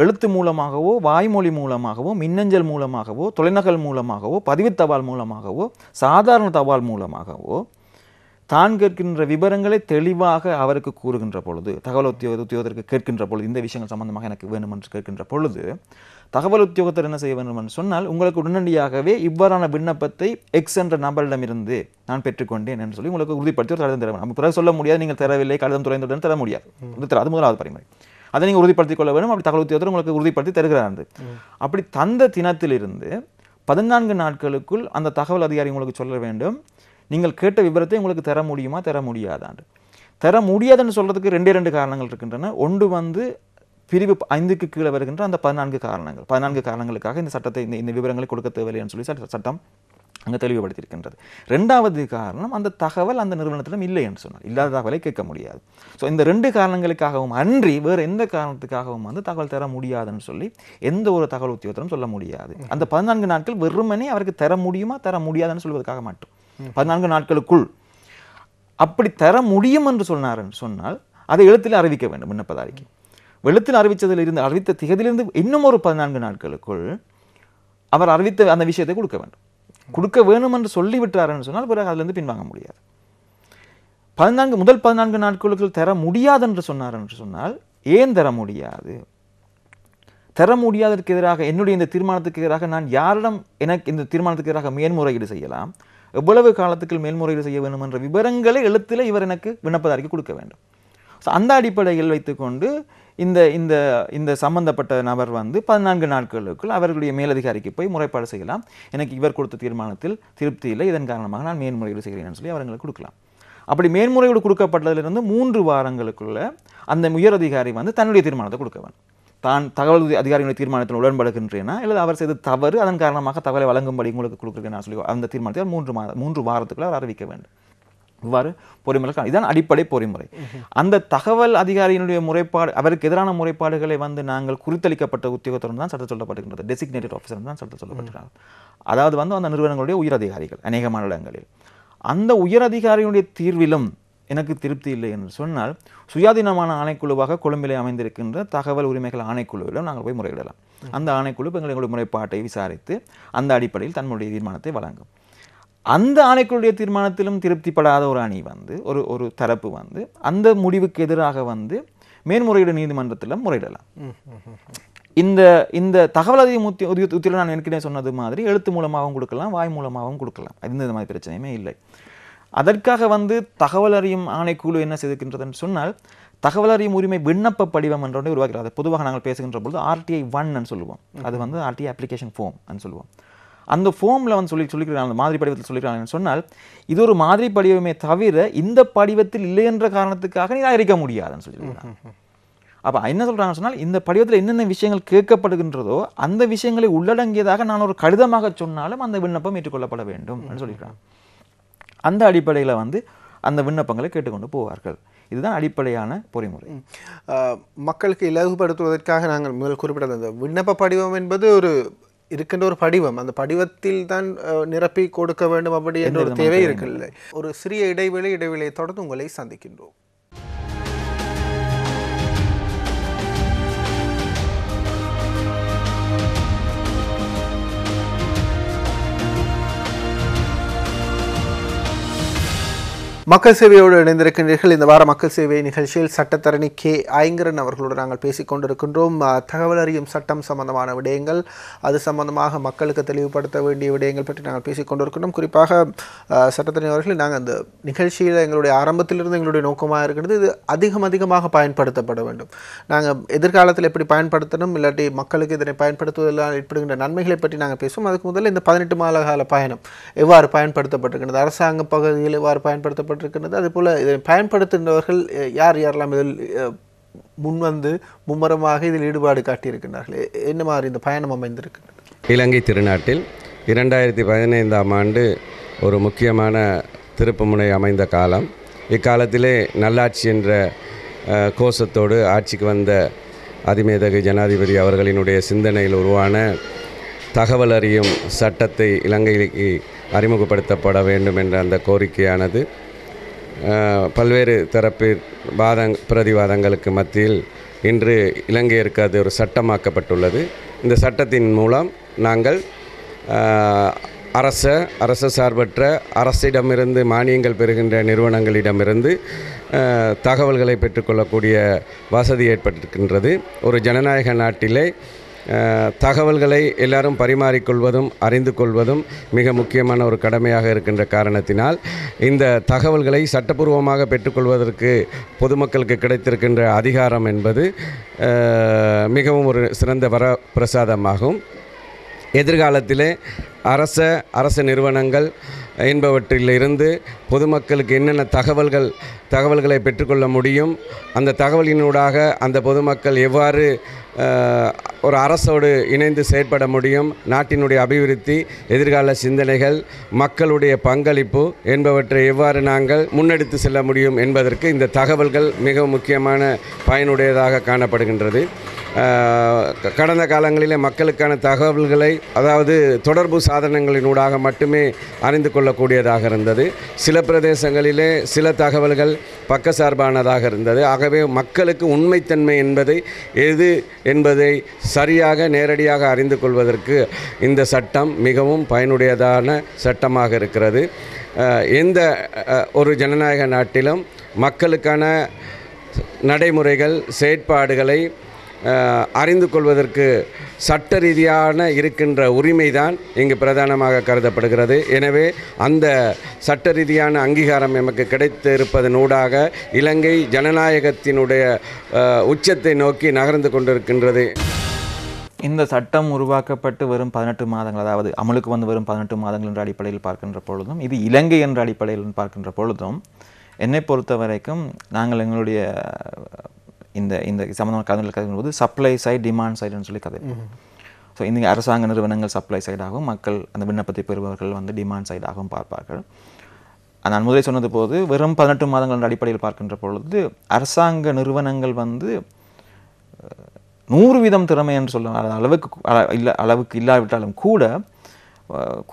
எழுத்து மூலமாகவோ வாய்மொழி மூலமாகவோ மின்னஞ்சல் மூலமாகவோ தொலைநகல் மூலமாகவோ பதிவு தபால் மூலமாகவோ சாதாரண தபால் மூலமாகவோ தான் கேட்கின்ற விவரங்களை தெளிவாக அவருக்கு கூறுகின்ற பொழுது தகவல் உத்தியோகத்திற்கு கேட்கின்ற பொழுது இந்த விஷயங்கள் சம்பந்தமாக எனக்கு வேண்டும் என்று கேட்கின்ற பொழுது தகவல் உத்தியோகத்தர் என்ன செய்ய வேண்டும் என்று சொன்னால் உங்களுக்கு உடனடியாகவே இவ்வாறான விண்ணப்பத்தை எக்ஸ் என்ற நபரிடமிருந்து நான் பெற்றுக்கொண்டேன் என்று சொல்லி உங்களுக்கு உறுதிப்படுத்தி ஒரு கடிதம் தர வேண்டும். பிறகு சொல்ல முடியாது நீங்கள் தரவில்லை கடிதம் துறைந்துடன் தர முடியாது. அது முதலாவது பரிமுறை. அதை நீங்கள் உறுதிப்படுத்திக் கொள்ள வேண்டும். அப்படி தகவல் உத்தியோகத்தர் உங்களுக்கு உறுதிப்படுத்தி தருகிறார். அப்படி தந்த தினத்திலிருந்து 14 நாட்களுக்குள் அந்த தகவல் அதிகாரி உங்களுக்கு சொல்ல வேண்டும் நீங்கள் கேட்ட விவரத்தை உங்களுக்கு தர முடியுமா தர முடியாதாண்டு. தர முடியாதுன்னு சொல்றதுக்கு ரெண்டு காரணங்கள் இருக்கின்றன. ஒன்று பிரிவு 5க்கு கீழே வருகின்ற அந்த 14 காரணங்களுக்காக இந்த சட்டத்தை இந்த விவரங்களை கொடுக்க தேவையில்லைன்னு சொல்லி சட்டம் அங்கே தெளிவுபடுத்தியிருக்கின்றது. 2வது காரணம் அந்த தகவல் அந்த நிறுவனத்திடம் இல்லை என்று சொன்னால் இல்லாத தகவலை கேட்க முடியாது. ஸோ இந்த 2 காரணங்களுக்காகவும் அன்றி வேறு எந்த காரணத்துக்காகவும் தகவல் தர முடியாதுன்னு சொல்லி எந்த ஒரு தகவல் உத்தியோகத்தரும் சொல்ல முடியாது. அந்த 14 நாட்கள் வெறுமனே அவருக்கு தர முடியுமா தர முடியாதுன்னு சொல்வதற்காக மட்டும் 14 நாட்களுக்குள் அப்படி தர முடியும் என்று சொன்னால் அதை எழுத்தில் அறிவிக்க வேண்டும். விண்ணப்பதாரிக்கு எழுத்தில் அறிவித்த திகதியிலிருந்து இன்னும் ஒரு 14 நாட்களுக்குள் அவர் அறிவித்த அந்த விஷயத்தை கொடுக்க வேண்டும். கொடுக்க வேணும் என்று சொல்லிவிட்டாருன்னு சொன்னால் பிறகு அதிலிருந்து பின்வாங்க முடியாது. முதல் 14 நாட்களுக்குள் தர முடியாது என்று சொன்னார் என்று சொன்னால் ஏன் தர முடியாது? தர முடியாததற்கு எதிராக என்னுடைய இந்த தீர்மானத்துக்கு எதிராக நான் யாரிடம் எனக்கு இந்த தீர்மானத்துக்கு எதிராக மேல்முறையீடு செய்யலாம், எவ்வளவு காலத்துக்கு மேல்முறையீடு செய்ய வேண்டும் என்ற விவரங்களை எழுத்தில் இவர் எனக்கு விண்ணப்பதாரிக்கு கொடுக்க வேண்டும். ஸோ அந்த அடிப்படையில் வைத்துக்கொண்டு இந்த இந்த இந்த சம்பந்தப்பட்ட நபர் 14 நாட்களுக்குள் அவர்களுடைய மேலதிகாரிக்கு போய் முறைப்பாடு செய்யலாம். எனக்கு இவர் கொடுத்த தீர்மானத்தில் திருப்தி இல்லை, இதன் காரணமாக நான் மேன்முறையீடு செய்கிறேன் சொல்லி அவர்களுக்கு கொடுக்கலாம். அப்படி மேன்முறையீடு கொடுக்கப்பட்டதிலிருந்து 3 வாரங்களுக்குள்ள அந்த உயர் அதிகாரி தன்னுடைய தீர்மானத்தை கொடுக்க வேண்டும். தான் தகவல் அதிகாரிகளுடைய தீர்மானத்தில் உடன்படுகின்றேனா இல்லை அவர் செய்த தவறு அதன் காரணமாக தகவலை வழங்கும்படி உங்களுக்கு கொடுக்குறேன் நான் சொல்லி அந்த தீர்மானத்தை 3 வாரத்துக்குள்ள அவர் அறிவிக்க வேண்டும். இவ்வாறு பொறிமுறை இதுதான் அடிப்படை பொறிமுறை. அந்த தகவல் அதிகாரியினுடைய முறைப்பாடு அவருக்கு எதிரான முறைப்பாடுகளை நாங்கள் குறித்தளிக்கப்பட்ட உத்தியோகத்தரும் தான் சட்டம் சொல்லப்பட்டிருக்கிறது. டெசிக்னேட்டட் ஆஃபீஸர் தான் சட்டம் சொல்லப்பட்டிருக்கிறார். அதாவது அந்த நிறுவனங்களுடைய உயர் அதிகாரிகள் அநேகமான இடங்களில். அந்த உயர் அதிகாரியுடைய தீர்விலும் எனக்கு திருப்தி இல்லை என்று சொன்னால் சுயாதீனமான ஆணைக்குழுவாக கொழும்பிலே அமைந்திருக்கின்ற தகவல் உரிமைகள் ஆணைக்குழுவிலும் நாங்கள் போய் முறையிடலாம். அந்த ஆணைக்குழு எங்களுடைய முறைப்பாட்டை விசாரித்து அந்த அடிப்படையில் தன்னுடைய தீர்மானத்தை வழங்கும். அந்த ஆணைக்குழுடைய தீர்மானத்திலும் திருப்திப்படாத ஒரு அணி ஒரு தரப்பு அந்த முடிவுக்கு எதிராக மேன்முறையீடு நீதிமன்றத்திலும் முறையிடலாம். இந்த தகவல் உத்தியில் நான் ஏற்கனவே சொன்னது மாதிரி எழுத்து மூலமாகவும் கொடுக்கலாம், வாய் மூலமாகவும் கொடுக்கலாம். இந்த மாதிரி பிரச்சனையுமே இல்லை. அதற்காக தகவல் அறியும் ஆணைக்குழு என்ன செய்திருக்கின்றதுன்னு சொன்னால் தகவல் அறியும் உரிமை விண்ணப்ப படிவம் என்ற ஒன்றை உருவாக்கிறது. பொதுவாக நாங்கள் பேசுகின்ற பொழுது RTI 1 சொல்லுவோம். அது RTI அப்ளிகேஷன் ஃபார்ம் சொல்லுவோம். அந்த ஃபார்மில் சொல்லிக்கிறாங்க, அந்த மாதிரி படிவத்தில் சொல்லிக்கிறாங்கன்னு சொன்னால் இது ஒரு மாதிரி படிவமே தவிர இந்த படிவத்தில் இல்லை என்ற காரணத்துக்காக நிராகரிக்க முடியாதுன்னு சொல்லியிருக்காங்க. அப்போ என்ன சொல்கிறாங்கன்னு சொன்னால் இந்த படிவத்தில் என்னென்ன விஷயங்கள் கேட்கப்படுகின்றதோ அந்த விஷயங்களை உள்ளடங்கியதாக நான் ஒரு கடிதமாக சொன்னாலும் அந்த விண்ணப்பம் ஏற்றுக்கொள்ளப்பட வேண்டும் என்று சொல்லியிருக்காங்க. அந்த அடிப்படையில் அந்த விண்ணப்பங்களை கேட்டுக்கொண்டு போவார்கள். இதுதான் அடிப்படையான பொறிமுறை. மக்களுக்கு இலகுபடுத்துவதற்காக நாங்கள் முதல் குறிப்பிட்ட அந்த விண்ணப்ப படிவம் என்பது இருக்கின்ற ஒரு படிவம். அந்த படிவத்தில் தான் நிரப்பி கொடுக்க வேண்டும் அப்படி என்ற ஒரு தேவை இருக்குல்ல. ஒரு சிறிய இடைவேளையை தொடர்ந்து உங்களை சந்திக்கின்றோம். மக்கள் சேவையோடு இணைந்திருக்கின்றீர்கள். இந்த வார மக்கள் சேவை நிகழ்ச்சியில் சட்டத்தரணி கே ஐங்கரன் அவர்களோடு நாங்கள் பேசிக் கொண்டிருக்கின்றோம். தகவல் அறியும் சட்டம் சம்பந்தமான விடயங்கள், அது சம்பந்தமாக மக்களுக்கு தெளிவுபடுத்த வேண்டிய விடயங்கள் பற்றி நாங்கள் பேசிக் கொண்டிருக்கின்றோம். குறிப்பாக சட்டத்தரணி அவர்கள், நாங்கள் அந்த நிகழ்ச்சியில் எங்களுடைய ஆரம்பத்திலிருந்து எங்களுடைய நோக்கமாக இருக்கிறது இது அதிகமாக பயன்படுத்தப்பட வேண்டும். நாங்கள் எதிர்காலத்தில் எப்படி பயன்படுத்தணும், இல்லாட்டி மக்களுக்கு இதனை பயன்படுத்துவதெல்லாம் ஏற்படுகின்ற நன்மைகளை பற்றி நாங்கள் பேசுவோம். அதுக்கு முதல்ல இந்த 18 மாத கால பயணம் எவ்வாறு பயன்படுத்தப்பட்டிருக்கிறது, அரசாங்க பகுதியில் எவ்வாறு பயன்படுத்தப்பட்டிருக்கிறது, அதுபோல இதை பயன்படுத்துகின்றவர்கள் யாரெல்லாம் இதில் மும்முரமாக இதில் ஈடுபாடு காட்டியிருக்கிறார்கள், என்ன மாதிரி இந்த பயணம் அமைந்திருக்கிறது? இலங்கை திருநாட்டில் 2015ஆம் ஆண்டு ஒரு முக்கியமான திருப்புமுனை அமைந்த காலம். இக்காலத்திலே நல்லாட்சி என்ற கோஷத்தோடு ஆட்சிக்கு வந்த அதிமேதகு ஜனாதிபதி அவர்களினுடைய சிந்தனையில் உருவான தகவல் அறியும் சட்டத்தை இலங்கைக்கு அறிமுகப்படுத்தப்பட வேண்டும் என்ற அந்த கோரிக்கையானது பல்வேறு தரப்பு பிரதிவாதங்களுக்கு மத்தியில் இன்று இலங்கையருக்கு அது ஒரு சட்டமாக்கப்பட்டுள்ளது. இந்த சட்டத்தின் மூலம் நாங்கள் அரச சார்பற்ற அரசிடமிருந்து மானியங்கள் பெறுகின்ற நிறுவனங்களிடமிருந்து தகவல்களை பெற்றுக்கொள்ளக்கூடிய வசதி ஏற்பட்டிருக்கின்றது. ஒரு ஜனநாயக நாட்டிலே தகவல்களை எல்லாரும் பரிமாறிக்கொள்வதும் அறிந்து கொள்வதும் மிக முக்கியமான ஒரு கடமையாக இருக்கின்ற காரணத்தினால் இந்த தகவல்களை சட்டப்பூர்வமாக பெற்றுக்கொள்வதற்கு பொதுமக்களுக்கு கிடைத்திருக்கின்ற அதிகாரம் என்பது மிகவும் ஒரு சிறந்த வரப்பிரசாதமாகும். எதிர்காலத்திலே அரச நிறுவனங்கள் என்பவற்றிலிருந்து பொதுமக்களுக்கு என்னென்ன தகவல்களை பெற்றுக்கொள்ள முடியும், அந்த தகவலினூடாக அந்த பொதுமக்கள் எவ்வாறு ஒரு அரசோடு இணைந்து செயற்பட முடியும், நாட்டினுடைய அபிவிருத்தி, எதிர்கால சிந்தனைகள், மக்களுடைய பங்களிப்பு என்பவற்றை எவ்வாறு நாங்கள் முன்னெடுத்து செல்ல முடியும் என்பதற்கு இந்த தகவல்கள் மிக முக்கியமான பயனுடையதாக காணப்படுகின்றது. கடந்த காலங்களிலே மக்களுக்கான தகவல்களை அதாவது தொடர்பு சாதனங்களினூடாக மட்டுமே அறிந்து கொள்ளக்கூடியதாக இருந்தது. சில பிரதேசங்களிலே சில தகவல்கள் பக்கசார்பானதாக இருந்தது. ஆகவே மக்களுக்கு உண்மைத்தன்மை எது என்பதை சரியாக நேரடியாக அறிந்து கொள்வதற்கு இந்த சட்டம் மிகவும் பயனுடையதான சட்டமாக இருக்கிறது. எந்த ஒரு ஜனநாயக நாட்டிலும் மக்களுக்கான நடைமுறைகள் செயற்பாடுகளை அறிந்து கொள்வதற்கு சட்ட ரீதியான இருக்கின்ற உரிமைதான் இங்கு பிரதானமாக கருதப்படுகிறது. எனவே அந்த சட்ட ரீதியான அங்கீகாரம் நமக்கு கிடைத்திருப்பதனூடாக இலங்கை ஜனநாயகத்தினுடைய உச்சத்தை நோக்கி நகர்ந்து கொண்டிருக்கின்றது. இந்த சட்டம் உருவாக்கப்பட்டு வரும் 18 மாதங்கள், அதாவது அமலுக்கு வரும் 18 மாதங்கள் என்ற அடிப்படையில் பார்க்கின்ற பொழுதும், இது இலங்கை என்ற அடிப்படையில் பார்க்கின்ற பொழுதும், என்னை பொறுத்த வரைக்கும் நாங்கள் எங்களுடைய இந்த இந்த சம்மந்தமான கதைகள் கதைக்கும்போது சப்ளை சைட் டிமாண்ட் சைடுன்னு சொல்லி கதை. ஸோ இந்த அரசாங்க நிறுவனங்கள் சப்ளை சைடாகவும் மக்கள் அந்த விண்ணப்பத்தை பெறுபவர்கள் வந்து டிமாண்ட் சைடாகவும் பார்ப்பார்கள். நான் முதலே சொன்னது போது வெறும் 18 மாதங்கள் அடிப்படையில் பார்க்கின்ற பொழுது அரசாங்க நிறுவனங்கள் வந்து 100% திறமை என்று சொல்ல அளவுக்கு இல்லாவிட்டாலும் கூட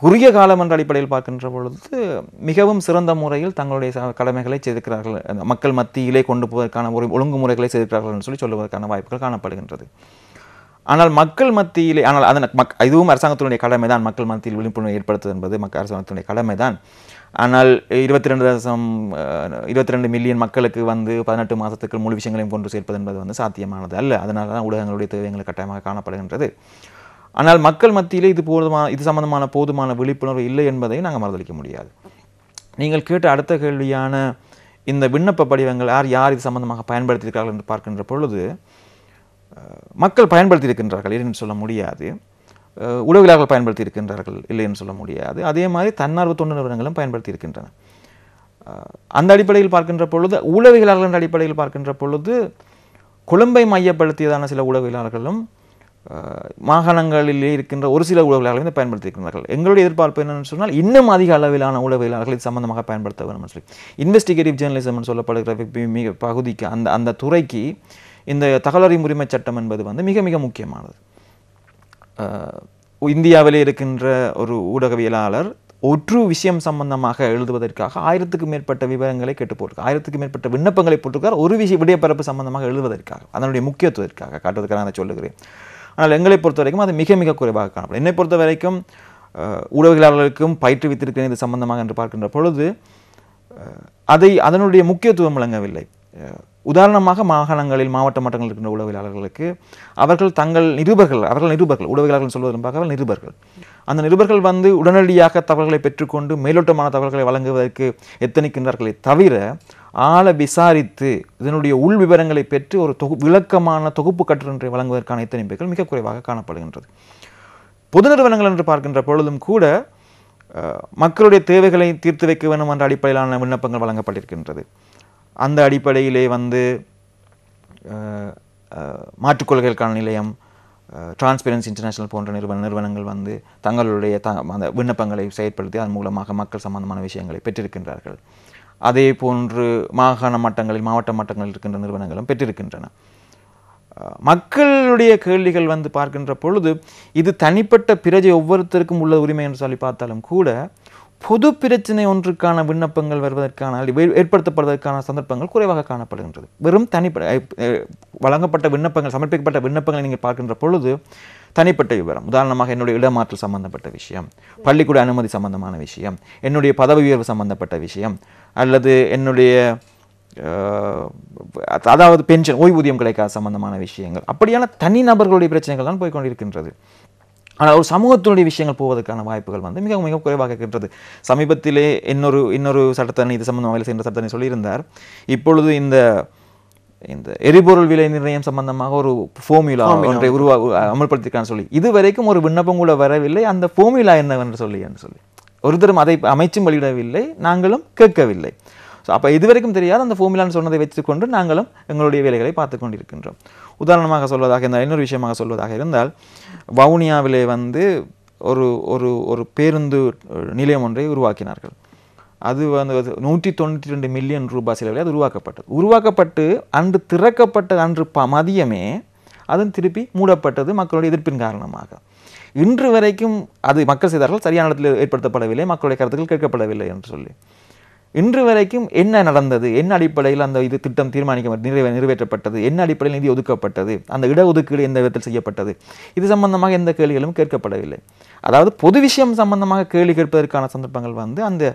குறுகிய காலம் என்ற அடிப்படையில் பார்க்கின்ற பொழுது மிகவும் சிறந்த முறையில் தங்களுடைய கடமைகளை செய்திருக்கிறார்கள், மக்கள் மத்தியிலே கொண்டு போவதற்கான ஒரு ஒழுங்குமுறைகளை செய்திருக்கிறார்கள் என்று சொல்லுவதற்கான வாய்ப்புகள் காணப்படுகின்றது. ஆனால் மக்கள் மத்தியிலே அதன் இதுவும் அரசாங்கத்தினுடைய கடமை தான், மக்கள் மத்தியில் விழிப்புணர்வை ஏற்படுத்துவது என்பது அரசாங்கத்தினுடைய கடமை தான். ஆனால் 22 மில்லியன் மக்களுக்கு வந்து 18 மாதத்துக்கு முழு விஷயங்களையும் கொண்டு சேர்ப்பது என்பது வந்து சாத்தியமானது அல்ல. அதனால தான் ஊடகங்களுடைய தேவைகள் கட்டாயமாக காணப்படுகின்றது. ஆனால் மக்கள் மத்தியிலே இது சம்பந்தமான போதுமான விழிப்புணர்வு இல்லை என்பதை நாங்கள் மறுதளிக்க முடியாது. நீங்கள் கேட்ட அடுத்த கேள்வியான இந்த விண்ணப்ப படிவங்கள் யார் இது சம்பந்தமாக பயன்படுத்தியிருக்கிறார்கள் என்று பார்க்கின்ற பொழுது மக்கள் பயன்படுத்தியிருக்கின்றார்கள் என்று சொல்ல முடியாது, உளவியலாளர்கள் பயன்படுத்தி இருக்கின்றார்கள் இல்லை என்று சொல்ல முடியாது. அதே மாதிரி தன்னார்வ தொண்டு நிறுவனங்களும் பயன்படுத்தி இருக்கின்றன. அந்த அடிப்படையில் பார்க்கின்ற பொழுது உளவியலாளர்கள் அடிப்படையில் பார்க்கின்ற பொழுது கொழும்பை மையப்படுத்தியதான சில உளவியலாளர்களும் மாகாணங்களிலே இருக்கின்ற ஒரு சில உளவியலாளர்களும் பயன்படுத்தி இருக்கின்றார்கள். எங்களுடைய எதிர்பார்ப்பு என்னென்னு சொன்னால் இன்னும் அதிக அளவிலான உளவியலாளர்கள் இது சம்பந்தமாக பயன்படுத்த வேண்டும் சொல்லி இன்வெஸ்டிகேட்டிவ் ஜேர்னலிசம் சொல்லப்படுகிற பகுதிக்கு அந்த துறைக்கு இந்த தகவல் உரிமை சட்டம் என்பது வந்து மிக மிக முக்கியமானது. இந்தியாவிலே இருக்கின்ற ஒரு ஊடகவியலாளர் ஒரு விஷயம் சம்பந்தமாக எழுதுவதற்காக 1000க்கு மேற்பட்ட விவரங்களை கேட்டு போட்டிருக்கார், 1000க்கு மேற்பட்ட விண்ணப்பங்களை போட்டிருக்கார் ஒரு விடயப்பரப்பு சம்பந்தமாக எழுதுவதற்காக, அதனுடைய முக்கியத்துவத்திற்காக காட்டுவதற்காக நான் சொல்லுகிறேன். ஆனால் எங்களை பொறுத்த வரைக்கும் அது மிக மிக குறைவாக காணப்படும். என்னை பொறுத்த வரைக்கும் ஊடகவியலாளர்களுக்கும் பயிற்றுவித்திருக்கிறேன் இது சம்பந்தமாக என்று பார்க்கின்ற பொழுது அதனுடைய முக்கியத்துவம் விளங்கவில்லை. உதாரணமாக மாகாணங்களில் மாவட்ட மட்டங்களில் இருக்கின்ற உளவியலாளர்களுக்கு அவர்கள் நிருபர்கள் உளவியலாளர்கள் சொல்வதற்காக நிருபர்கள், அந்த நிருபர்கள் வந்து உடனடியாக தகவல்களை பெற்றுக்கொண்டு மேலோட்டமான தகவல்களை வழங்குவதற்கு எத்தனிக்கின்றார்களே தவிர ஆள விசாரித்து இதனுடைய உள் விவரங்களை பெற்று ஒரு விளக்கமான தொகுப்பு கட்டுரை வழங்குவதற்கான எத்தனிப்புகள் மிக குறைவாக காணப்படுகின்றது. பொது நிறுவனங்கள் என்று பார்க்கின்ற பொழுதும் கூட மக்களுடைய தேவைகளை தீர்த்து வைக்க வேண்டும் என்ற அடிப்படையிலான விண்ணப்பங்கள் வழங்கப்பட்டிருக்கின்றது. அந்த அடிப்படையிலே வந்து மாற்றுக்கொள்கைகளுக்கான நிலையம், டிரான்ஸ்பரன்சி இன்டர்நேஷனல் போன்ற நிறுவனங்கள் வந்து தங்களுடைய அந்த விண்ணப்பங்களை செயற்படுத்தி அதன் மூலமாக மக்கள் சம்பந்தமான விஷயங்களை பெற்றிருக்கின்றார்கள். அதே போன்று மாகாண மட்டங்களில் மாவட்ட மட்டங்களில் இருக்கின்ற நிறுவனங்களும் பெற்றிருக்கின்றன. மக்களுடைய கேள்விகள் வந்து பார்க்கின்ற பொழுது இது தனிப்பட்ட பிரஜை ஒவ்வொருத்தருக்கும் உள்ள உரிமை என்று சொல்லி பார்த்தாலும் கூட பொது பிரச்சனை ஒன்றுக்கான விண்ணப்பங்கள் வருவதற்கான ஏற்படுத்தப்படுவதற்கான சந்தர்ப்பங்கள் குறைவாக காணப்படுகின்றது. வெறும் வழங்கப்பட்ட விண்ணப்பங்கள் சமர்ப்பிக்கப்பட்ட விண்ணப்பங்களை நீங்கள் பார்க்கின்ற பொழுது தனிப்பட்ட விவரம், உதாரணமாக என்னுடைய இடமாற்று சம்பந்தப்பட்ட விஷயம், பள்ளிக்கூட அனுமதி சம்பந்தமான விஷயம், என்னுடைய பதவி உயர்வு சம்பந்தப்பட்ட விஷயம், அல்லது என்னுடைய அதாவது பென்ஷன் ஓய்வூதியம் கிடைக்காத சம்பந்தமான விஷயங்கள், அப்படியான தனிநபர்களுடைய பிரச்சனைகள் தான் போய்கொண்டிருக்கின்றது. ஆனால் ஒரு சமூகத்தினுடைய விஷயங்கள் போவதற்கான வாய்ப்புகள் வந்து மிக மிக குறைவாக இருக்கின்றது. சமீபத்திலே இன்னொரு சட்டத்தரணி இது சம்பந்தமாக வேலை செய்கின்ற சட்டத்தரணி சொல்லியிருந்தார், இப்பொழுது இந்த எரிபொருள் விலை நிர்ணயம் சம்பந்தமாக ஒரு ஃபார்முலா ஒன்றை அமல்படுத்திருக்கான்னு சொல்லி இதுவரைக்கும் ஒரு விண்ணப்பம் கூட வரவில்லை. அந்த ஃபார்முலா என்னவென்று சொல்லி ஒருத்தரும் அதை அமைச்சும் வெளியிடவில்லை, நாங்களும் கேட்கவில்லை. ஸோ அப்போ இதுவரைக்கும் தெரியாது அந்த ஃபார்முலான்னு சொன்னதை வச்சுக்கொண்டு நாங்களும் எங்களுடைய வேலைகளை பார்த்து கொண்டிருக்கின்றோம். உதாரணமாக சொல்வதாக இருந்தால், இன்னொரு விஷயமாக சொல்வதாக இருந்தால், வவுனியாவிலே வந்து ஒரு பேருந்து நிலையம் ஒன்றை உருவாக்கினார்கள். அது வந்து 192 மில்லியன் ரூபாய் செலவில் அது உருவாக்கப்பட்டு அன்று திறக்கப்பட்ட அன்று மதியமே அதன் திருப்பி மூடப்பட்டது மக்களுடைய எதிர்ப்பின் காரணமாக. இன்று வரைக்கும் அது மக்கள் செய்தார்கள், சரியான இடத்தில் ஏற்படுத்தப்படவில்லை, மக்களுடைய கருத்துக்கள் கேட்கப்படவில்லை என்று சொல்லி இன்று வரைக்கும் என்ன நடந்தது, என்ன அடிப்படையில் அந்த இது திட்டம் நிறைவேற்றப்பட்டது, என்ன அடிப்படையில் நிதி ஒதுக்கப்பட்டது, அந்த இடஒதுக்கீடு எந்த விதத்தில் செய்யப்பட்டது, இது சம்பந்தமாக எந்த கேள்விகளும் கேட்கப்படவில்லை. அதாவது பொது விஷயம் சம்பந்தமாக கேள்வி கேட்பதற்கான சந்தர்ப்பங்கள் வந்து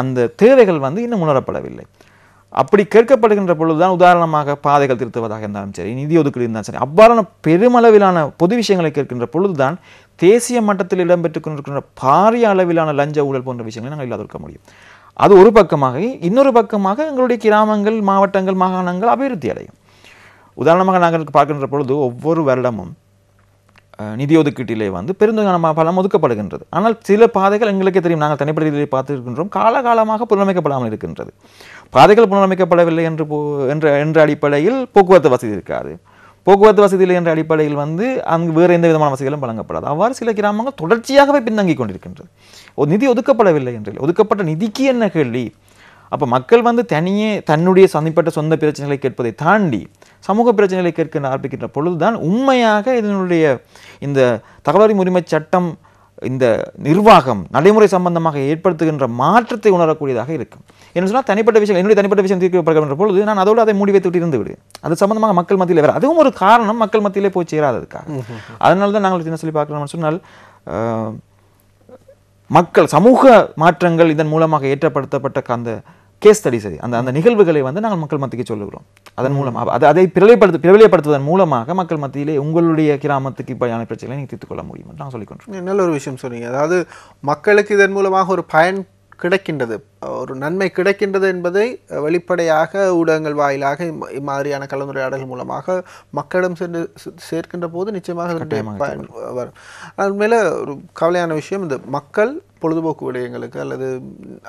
அந்த தேவைகள் வந்து இன்னும் உணரப்படவில்லை. அப்படி கேட்கப்படுகின்ற பொழுதுதான், உதாரணமாக பாதைகள் திருத்துவதாக இருந்தாலும் சரி, நிதி ஒதுக்கீடு இருந்தாலும் சரி, அவ்வாறான பெருமளவிலான பொது விஷயங்களை கேட்கின்ற பொழுதுதான் தேசிய மட்டத்தில் இடம்பெற்றுக் கொண்டிருக்கின்ற பாரிய அளவிலான லஞ்ச ஊழல் போன்ற விஷயங்களை நாங்கள் இல்லாதிருக்க முடியும். அது ஒரு பக்கமாக, இன்னொரு பக்கமாக எங்களுடைய கிராமங்கள், மாவட்டங்கள், மாகாணங்கள் அபிவிருத்தி அடையும். உதாரணமாக நாங்கள் பார்க்கின்ற பொழுது ஒவ்வொரு வருடமும் நிதி ஒதுக்கீட்டிலே வந்து பெருந்தொகையான பலம் ஒதுக்கப்படுகின்றது. ஆனால் சில பாதைகள் எங்களுக்கே தெரியும், நாங்கள் தனிப்பட்ட ரீதியில் பார்த்துருக்கின்றோம், காலகாலமாக புனரமைக்கப்படாமல் இருக்கின்றது. பாதைகள் புனரமைக்கப்படவில்லை என்ற அடிப்படையில் போக்குவரத்து வசதி இருக்காது. போக்குவரத்து வசதியில் என்ற அடிப்படையில் வந்து அங்கு வேறு எந்த விதமான வசதிகளும் வழங்கப்படாது. அவ்வாறு சில கிராமங்கள் தொடர்ச்சியாகவே பின்தங்கி கொண்டிருக்கின்றது. ஒரு நிதி ஒதுக்கப்படவில்லை என்று ஒதுக்கப்பட்ட நிதிக்கு என்ன கேள்வி? அப்போ மக்கள் வந்து தனியே தன்னுடைய தனிப்பட்ட சொந்த பிரச்சனைகளை கேட்பதை தாண்டி சமூக பிரச்சனைகளை கேட்க ஆரம்பிக்கின்ற பொழுதுதான் உண்மையாக இதனுடைய இந்த தகவல் உரிமை சட்டம் இந்த நிர்வாகம் நடைமுறை சம்பந்தமாக ஏற்படுத்துகின்ற மாற்றத்தை உணரக்கூடியதாக இருக்கும். என்ன சொன்னால் தனிப்பட்ட விஷயம் என்னுடைய தனிப்பட்ட விஷயம் தீர்க்கப்படுகின்ற பொழுது நான் அதோடு அதை மூடி வைத்து இருந்து விடுவேன். அது சம்பந்தமாக மக்கள் மத்தியில் வேறு அதுவும் ஒரு காரணம், மக்கள் மத்தியிலே போய் சேராததுக்காக. அதனால தான் நாங்கள் என்ன சொல்லி பார்க்கணும்னு சொன்னால் மக்கள் சமூக மாற்றங்கள் இதன் மூலமாக ஏற்றப்படுத்தப்பட்ட அந்த கேஸ் ஸ்டடிஸ் அந்த நிகழ்வுகளை வந்து நாங்கள் மக்கள் மத்திக்கு சொல்லுகிறோம். அதன் மூலம் அதை பிரபலியப்படுத்துவதன் மூலமாக மக்கள் மத்தியிலே உங்களுடைய கிராமத்துக்கு இப்படியான பிரச்சனைகளை நீங்கள் தீர்த்துக் கொள்ள முடியும் என்று நான் சொல்லிக்கொண்டேன். நல்ல ஒரு விஷயம் சொன்னீங்க. அதாவது மக்களுக்கு இதன் மூலமாக ஒரு பயன் கிடைக்கின்றது, ஒரு நன்மை கிடைக்கின்றது என்பதை வெளிப்படையாக ஊடகங்கள் வாயிலாக இம்மாதிரியான கலந்துரையாடல் மூலமாக மக்களிடம் சென்று சேர்க்கின்ற போது நிச்சயமாக பயன் வரும். அதுமேல ஒரு கவலையான விஷயம், இந்த மக்கள் பொழுதுபோக்கு விடயங்களுக்கு அல்லது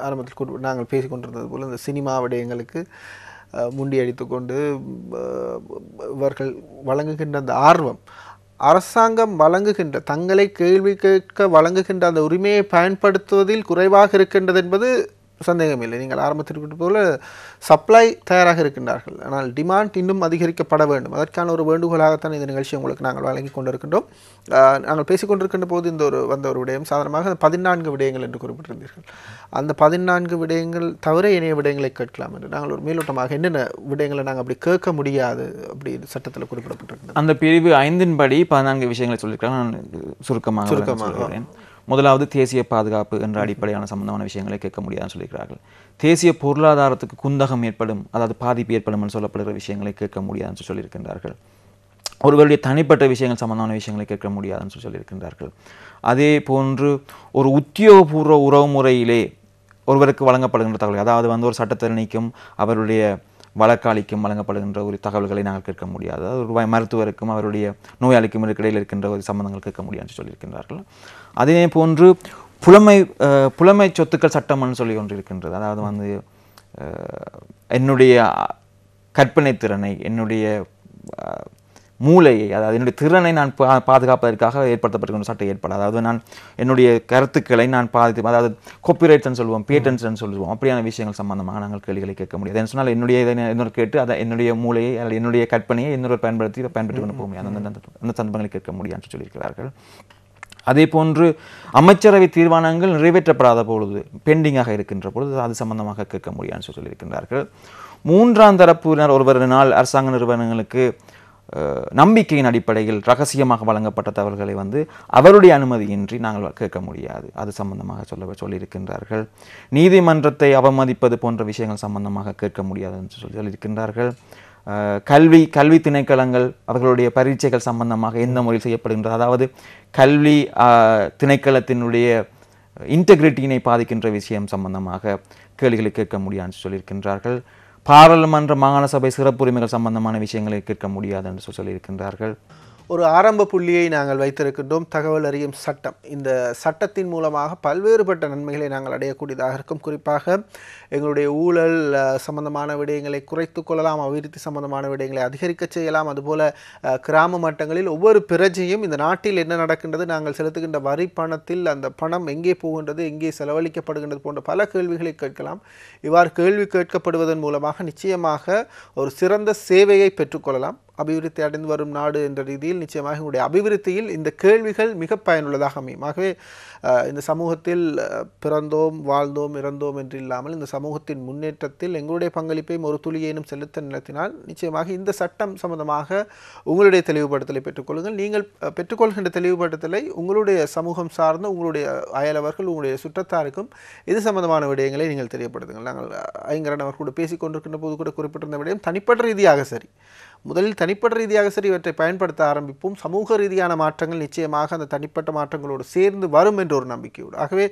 ஆரம்பத்தில் நாங்கள் பேசிக்கொண்டிருந்தது போல் இந்த சினிமா விடயங்களுக்கு முண்டியடித்து கொண்டு இவர்கள் வழங்குகின்ற அந்த ஆர்வம், அரசாங்கம் வழங்குகின்ற தங்களை கேள்வி கேட்க வழங்குகின்ற அந்த உரிமையை பயன்படுத்துவதில் குறைவாக இருக்கின்றது என்பது சந்தேகமில்லை. நீங்கள் ஆரம்பத்திற்கு போல சப்ளை தயாராக இருக்கின்றார்கள், ஆனால் டிமாண்ட் இன்னும் அதிகரிக்கப்பட வேண்டும். அதற்கான ஒரு வேண்டுகோளாகத்தான் இந்த நிகழ்ச்சி உங்களுக்கு நாங்கள் வழங்கி கொண்டிருக்கின்றோம். நாங்கள் பேசிக்கொண்டிருக்கின்ற போது இந்த வந்த ஒரு விடயம் சாதாரணமாக 14 விடயங்கள் என்று குறிப்பிட்டிருந்தீர்கள். அந்த 14 விடயங்கள் தவிர இணைய விடயங்களை கேட்கலாம் என்று நாங்கள் ஒரு மேலோட்டமாக என்னென்ன விடயங்களை நாங்கள் அப்படி கேட்க முடியாது அப்படி சட்டத்தில் குறிப்பிடப்பட்டிருக்கிறது. அந்த பிரிவு 5 படி 14 விஷயங்களை சொல்லியிருக்காங்க. நான் சுருக்கமாக சொல்கிறேன். முதலாவது தேசிய பாதுகாப்பு என்ற அடிப்படையான சம்பந்தமான விஷயங்களை கேட்க முடியாதுன்னு சொல்லியிருக்கிறார்கள். தேசிய பொருளாதாரத்துக்கு குந்தகம் ஏற்படும், அதாவது பாதிப்பு ஏற்படும் என்று சொல்லப்படுகிற விஷயங்களை கேட்க முடியாதுன்னு சொல்லியிருக்கின்றார்கள். ஒருவருடைய தனிப்பட்ட விஷயங்கள் சம்பந்தமான விஷயங்களை கேட்க முடியாதுன்னு சொல்லியிருக்கின்றார்கள். அதே போன்று ஒரு உத்தியோகபூர்வ உறவு முறையிலே ஒருவருக்கு வழங்கப்படுகின்ற தகவல், அதாவது வந்து ஒரு சட்டத்தரணிக்கும் அவருடைய வழக்காளிக்கும் வழங்கப்படுகின்ற ஒரு தகவல்களை நாங்கள் கேட்க முடியாது. ஒரு மருத்துவருக்கும் அவருடைய நோயாளிக்கும் இடையில் இருக்கின்ற ஒரு சம்பந்தங்கள் கேட்க முடியாதுன்னு சொல்லியிருக்கின்றார்கள். அதே போன்று புலமை சொத்துக்கள் சட்டம்னு சொல்லி ஒன்று இருக்கின்றது. அதாவது வந்து என்னுடைய கற்பனை திறனை, என்னுடைய மூளையை, அதாவது என்னுடைய திறனை நான் பாதுகாப்பதற்காக ஏற்படுத்தப்பட்டிருக்கின்ற சட்டம் ஏற்படாது. அதாவது நான் என்னுடைய கருத்துக்களை நான் அதாவது காப்பிரைட்ஸ்ன்னு சொல்லுவோம், பேட்டன்ஸ்ன்னு சொல்லுவோம், அப்படியான விஷயங்கள் சம்பந்தமாக நாங்கள் கேள்விகளை கேட்க முடியாது. என்ன சொன்னால் என்னுடைய இன்னொரு கேட்டு அதை என்னுடைய மூளையை அல்லது என்னுடைய கற்பனையை இன்னொரு பயன்படுத்தி கொண்டு போக முடியாது, அந்த சந்தர்ப்பங்களை கேட்க முடியாதுன்னு சொல்லியிருக்கிறார்கள். அதே போன்று அமைச்சரவை தீர்மானங்கள் நிறைவேற்றப்படாத பொழுது, பெண்டிங்காக இருக்கின்ற பொழுது அது சம்பந்தமாக கேட்க முடியாதுன்னு சொல்லியிருக்கின்றார்கள். 3ஆம் தரப்பினர் ஒருவரினால் அரசாங்க நிறுவனங்களுக்கு நம்பிக்கையின் அடிப்படையில் ரகசியமாக வழங்கப்பட்ட தகவல்களை வந்து அவருடைய அனுமதியின்றி நாங்கள் கேட்க முடியாது, அது சம்பந்தமாக சொல்லியிருக்கின்றார்கள். நீதிமன்றத்தை அவமதிப்பது போன்ற விஷயங்கள் சம்பந்தமாக கேட்க முடியாது என்று சொல்லியிருக்கின்றார்கள். கல்வி திணைக்களங்கள் அவர்களுடைய பரீட்சைகள் சம்பந்தமாக எந்த முறையில் செய்யப்படுகின்றது, அதாவது கல்வி திணைக்களத்தினுடைய இன்டெகிரிட்டியினை பாதிக்கின்ற விஷயம் சம்பந்தமாக கேள்விகளை கேட்க முடியாதுன்னு சொல்லியிருக்கின்றார்கள். பாராளுமன்ற மாகாண சபை சிறப்புரிமைகள் சம்பந்தமான விஷயங்களை கேட்க முடியாது என்று சொல்லியிருக்கின்றார்கள். ஒரு ஆரம்ப புள்ளியை நாங்கள் வைத்திருக்கின்றோம், தகவல் அறியும் சட்டம். இந்த சட்டத்தின் மூலமாக பல்வேறுபட்ட நன்மைகளை நாங்கள் அடையக்கூடியதாக இருக்கும். குறிப்பாக எங்களுடைய ஊழல் சம்பந்தமான விடயங்களை குறைத்து கொள்ளலாம், அபிவிருத்தி சம்பந்தமான விடயங்களை அதிகரிக்க செய்யலாம். அதுபோல் கிராம மட்டங்களில் ஒவ்வொரு பிரஜையும் இந்த நாட்டில் என்ன நடக்கின்றது, நாங்கள் செலுத்துகின்ற வரி பணத்தில் அந்த பணம் எங்கே போகின்றது, எங்கே செலவழிக்கப்படுகின்றது போன்ற பல கேள்விகளை கேட்கலாம். இவ்வாறு கேள்வி கேட்கப்படுவதன் மூலமாக நிச்சயமாக ஒரு சிறந்த சேவையை பெற்றுக்கொள்ளலாம். அபிவிருத்தி அடைந்து வரும் நாடு என்ற ரீதியில் நிச்சயமாக எங்களுடைய அபிவிருத்தியில் இந்த கேள்விகள் மிக பயனுள்ளதாக அமையும். ஆகவே இந்த சமூகத்தில் பிறந்தோம், வாழ்ந்தோம், இறந்தோம் என்று இல்லாமல் இந்த சமூகத்தின் முன்னேற்றத்தில் எங்களுடைய பங்களிப்பையும் ஒரு துளியேனும் செலுத்த நினைத்தினால் நிச்சயமாக இந்த சட்டம் சம்பந்தமாக உங்களுடைய தெளிவுபடுத்தலை பெற்றுக்கொள்ளுங்கள். நீங்கள் பெற்றுக்கொள்கின்ற தெளிவுபடுத்தலை உங்களுடைய சமூகம் சார்ந்த உங்களுடைய அயலவர்கள், உங்களுடைய சுற்றத்தாருக்கும் இது சம்பந்தமான விடயங்களை நீங்கள் தெரியப்படுத்துங்கள். நாங்கள் ஐங்கரன் அவர் கூட பேசிக்கொண்டிருக்கின்ற போது கூட குறிப்பிட்டிருந்த விடயம் தனிப்பட்ட ரீதியாக சரி, முதலில் தனிப்பட்ட ரீதியாக சரி இவற்றை பயன்படுத்த ஆரம்பிப்போம். சமூக ரீதியான மாற்றங்கள் நிச்சயமாக அந்த தனிப்பட்ட மாற்றங்களோடு சேர்ந்து வரும் என்ற ஒரு நம்பிக்கையோடு. ஆகவே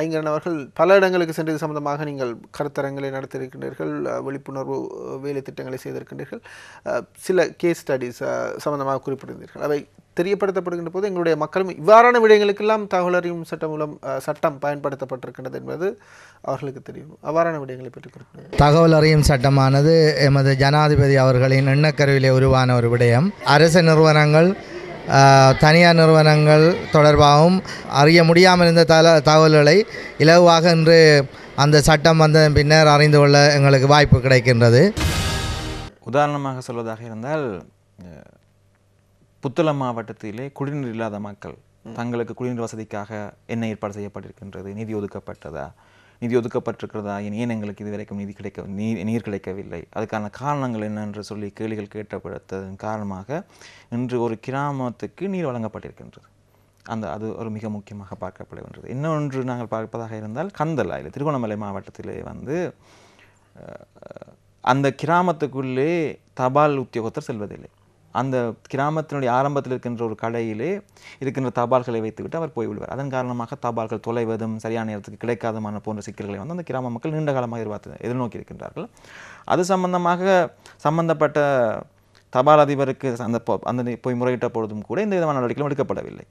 ஐங்கரன் அவர்கள் பல இடங்களுக்கு சென்றது சம்பந்தமாக நீங்கள் கருத்தரங்களை நடத்தியிருக்கின்றீர்கள், விழிப்புணர்வு வேலை திட்டங்களை செய்திருக்கின்றீர்கள், சில கேஸ் ஸ்டடீஸ் சம்பந்தமாக குறிப்பிட்டிருந்தீர்கள். அவை தெரியப்படுத்தப்படுகின்ற போது எங்களுடைய மக்களும் இவ்வாறான விடயங்களுக்கெல்லாம் தகவல் அறியும் சட்டம் மூலம் சட்டம் பயன்படுத்தப்பட்டிருக்கின்றது என்பது அவர்களுக்கு தெரியும். அவ்வாறான விடயங்களை பற்றி குறிப்பிடுங்கள். தகவல் அறியும் சட்டமானது எமது ஜனாதிபதி அவர்களின் எண்ணக்கருவிலே உருவான ஒரு விடயம். அரசு நிறுவனங்கள் தனியார் நிறுவனங்கள் தொடர்பாகவும் அறிய முடியாமல் இருந்த தகவல்களை இலகுவாக இன்று அந்த சட்டம் வந்த பின்னர் அறிந்து கொள்ள எங்களுக்கு வாய்ப்பு கிடைக்கின்றது. உதாரணமாக சொல்வதாக இருந்தால் புத்தளம் மாவட்டத்திலே குடிநீர் இல்லாத மக்கள் தங்களுக்கு குடிநீர் வசதிக்காக என்ன ஏற்பாடு செய்யப்பட்டிருக்கின்றது, நிதி ஒதுக்கப்பட்டதா, நிதி ஒதுக்கப்பட்டிருக்கிறதா, ஏன் எங்களுக்கு இதுவரைக்கும் நீர் கிடைக்கவில்லை, அதுக்கான காரணங்கள் என்ன என்று சொல்லி கேள்விகள் கேட்டப்படுத்ததன் காரணமாக இன்று ஒரு கிராமத்துக்கு நீர் வழங்கப்பட்டிருக்கின்றது. அது ஒரு மிக முக்கியமாக பார்க்கப்படுகின்றது. இன்னொன்று நாங்கள் பார்ப்பதாக இருந்தால் கந்தலாயில் திருகோணமலை மாவட்டத்திலே அந்த கிராமத்துக்குள்ளே தபால் உத்தியோகத்தர் செல்வதில்லை. அந்த கிராமத்தினுடைய ஆரம்பத்தில் இருக்கின்ற ஒரு கடையிலே இருக்கின்ற தபால்களை வைத்துவிட்டு அவர் போய்விடுவார். அதன் காரணமாக தபால்கள் தொலைவதும் சரியான நேரத்துக்கு கிடைக்காதமான போன்ற சிக்கல்களை அந்த கிராம மக்கள் நீண்ட காலமாக எதிர்நோக்கி இருக்கின்றார்கள். அது சம்பந்தப்பட்ட தபால் அதிபருக்கு அந்த போய் முறையிட்ட பொழுதும் கூட இந்த விதமான நடவடிக்கைகளும் எடுக்கப்படவில்லை.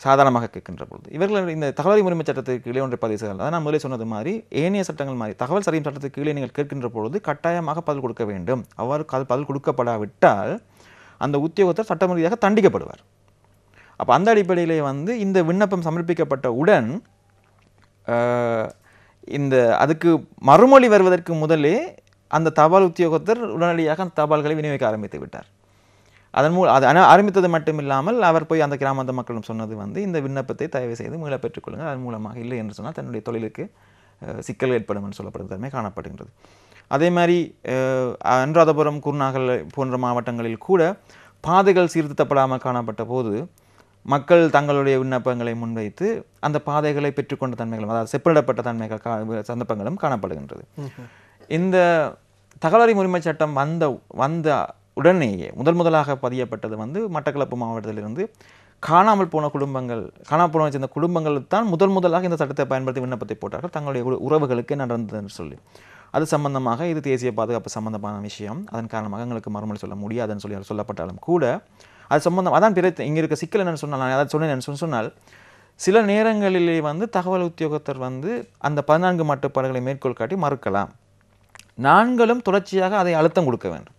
சாதாரணமாக கேட்கின்ற பொழுது இவர்கள் இந்த தகவல் உரிமை சட்டத்துக்கு கீழே ஒன்றை பதிவு செய்தால், அதான் நான் முதலே சொன்னது மாதிரி ஏனைய சட்டங்கள் மாதிரி தகவல் அறியும் சட்டத்துக்கு கீழே நீங்கள் கேட்கின்ற பொழுது கட்டாயமாக பதில் கொடுக்க வேண்டும். அவ்வாறு பதில் கொடுக்கப்படாவிட்டால் அந்த உத்தியோகத்தர் சட்ட ரீதியாக தண்டிக்கப்படுவார். அப்போ அந்த அடிப்படையிலே இந்த விண்ணப்பம் சமர்ப்பிக்கப்பட்டவுடன் அதுக்கு மறுமொழி வருவதற்கு முதலே அந்த தபால் உத்தியோகத்தர் உடனடியாக அந்த தபால்களை விநியோகிக்க ஆரம்பித்து விட்டார். அதன் மூலம் அது ஆரம்பித்தது மட்டுமில்லாமல் அவர் போய் அந்த கிராமத்து மக்களும் சொன்னது இந்த விண்ணப்பத்தை தயவு செய்து மீள பெற்றுக்கொள்ளுங்கள், அதன் மூலமாக இல்லை என்று சொன்னால் தன்னுடைய தொழிலுக்கு சிக்கல் ஏற்படும் என்று சொல்லப்படுவதுமே காணப்படுகின்றது. அதே மாதிரி அனுராதபுரம், குருநாகல் போன்ற மாவட்டங்களில் கூட பாதைகள் சீர்திருத்தப்படாமல் காணப்பட்ட போது மக்கள் தங்களுடைய விண்ணப்பங்களை முன்வைத்து அந்த பாதைகளை பெற்றுக்கொண்ட தன்மைகளும், அதாவது செப்பனிடப்பட்ட தன்மைகள் சந்தர்ப்பங்களும் காணப்படுகின்றது. இந்த தகவல் உரிமை சட்டம் வந்த உடனேயே முதலாக பதியப்பட்டது மட்டக்களப்பு மாவட்டத்திலிருந்து காணாமல் போன சேர்ந்த குடும்பங்கள் தான் முதலாக இந்த சட்டத்தை பயன்படுத்தி விண்ணப்பத்தை போட்டார்கள், தங்களுடைய உறவுகளுக்கு என்ன நடந்தது என்று சொல்லி. அது சம்பந்தமாக இது தேசிய பாதுகாப்பு சம்பந்தமான விஷயம், அதன் காரணமாக எங்களுக்கு மறுமொழி சொல்ல முடியாதுன்னு சொல்லப்பட்டாலும் கூட அது சம்பந்தம் அதான் இங்கே இருக்க சிக்கல் என்னன்னு சொன்னால், நான் அதை சொன்னேன் சொன்னால் சில நேரங்களிலே தகவல் உத்தியோகத்தர் அந்த 14 மட்டுப்பாடுகளை மேற்கோள் காட்டி மறுக்கலாம். நாங்களும் தொடர்ச்சியாக அதை அழுத்தம் கொடுக்க வேண்டும்.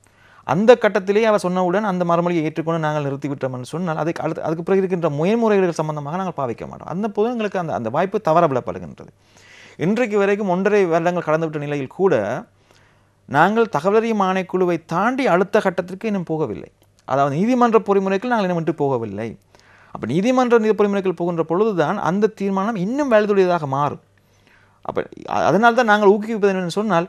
அந்த கட்டத்திலே அவர் சொன்னவுடன் அந்த மறுமொழியை ஏற்றுக்கொண்டு நாங்கள் நிறுத்திவிட்டோம்னு சொன்னால் அதுக்கு பிறகு இருக்கின்ற முயல்முறைகள் சம்பந்தமாக நாங்கள் பாவிக்க மாட்டோம். அந்த போது எங்களுக்கு அந்த வாய்ப்பு தவறவிடப்படுகின்றது. இன்றைக்கு வரைக்கும் 1.5 வருடங்கள் கடந்துவிட்ட நிலையில் கூட நாங்கள் தகவலறியும் ஆணைக்குழுவை தாண்டி அடுத்த கட்டத்திற்கு இன்னும் போகவில்லை. அதாவது நீதிமன்ற பொறிமுறைகள் நாங்கள் இன்னும் விட்டு போகவில்லை. அப்போ நீதிமன்ற பொறிமுறைகள் போகின்ற பொழுதுதான் அந்த தீர்மானம் இன்னும் வேலையுடையதாக மாறும். அப்போ அதனால தான் நாங்கள் ஊக்குவிப்பது என்னென்னு சொன்னால்,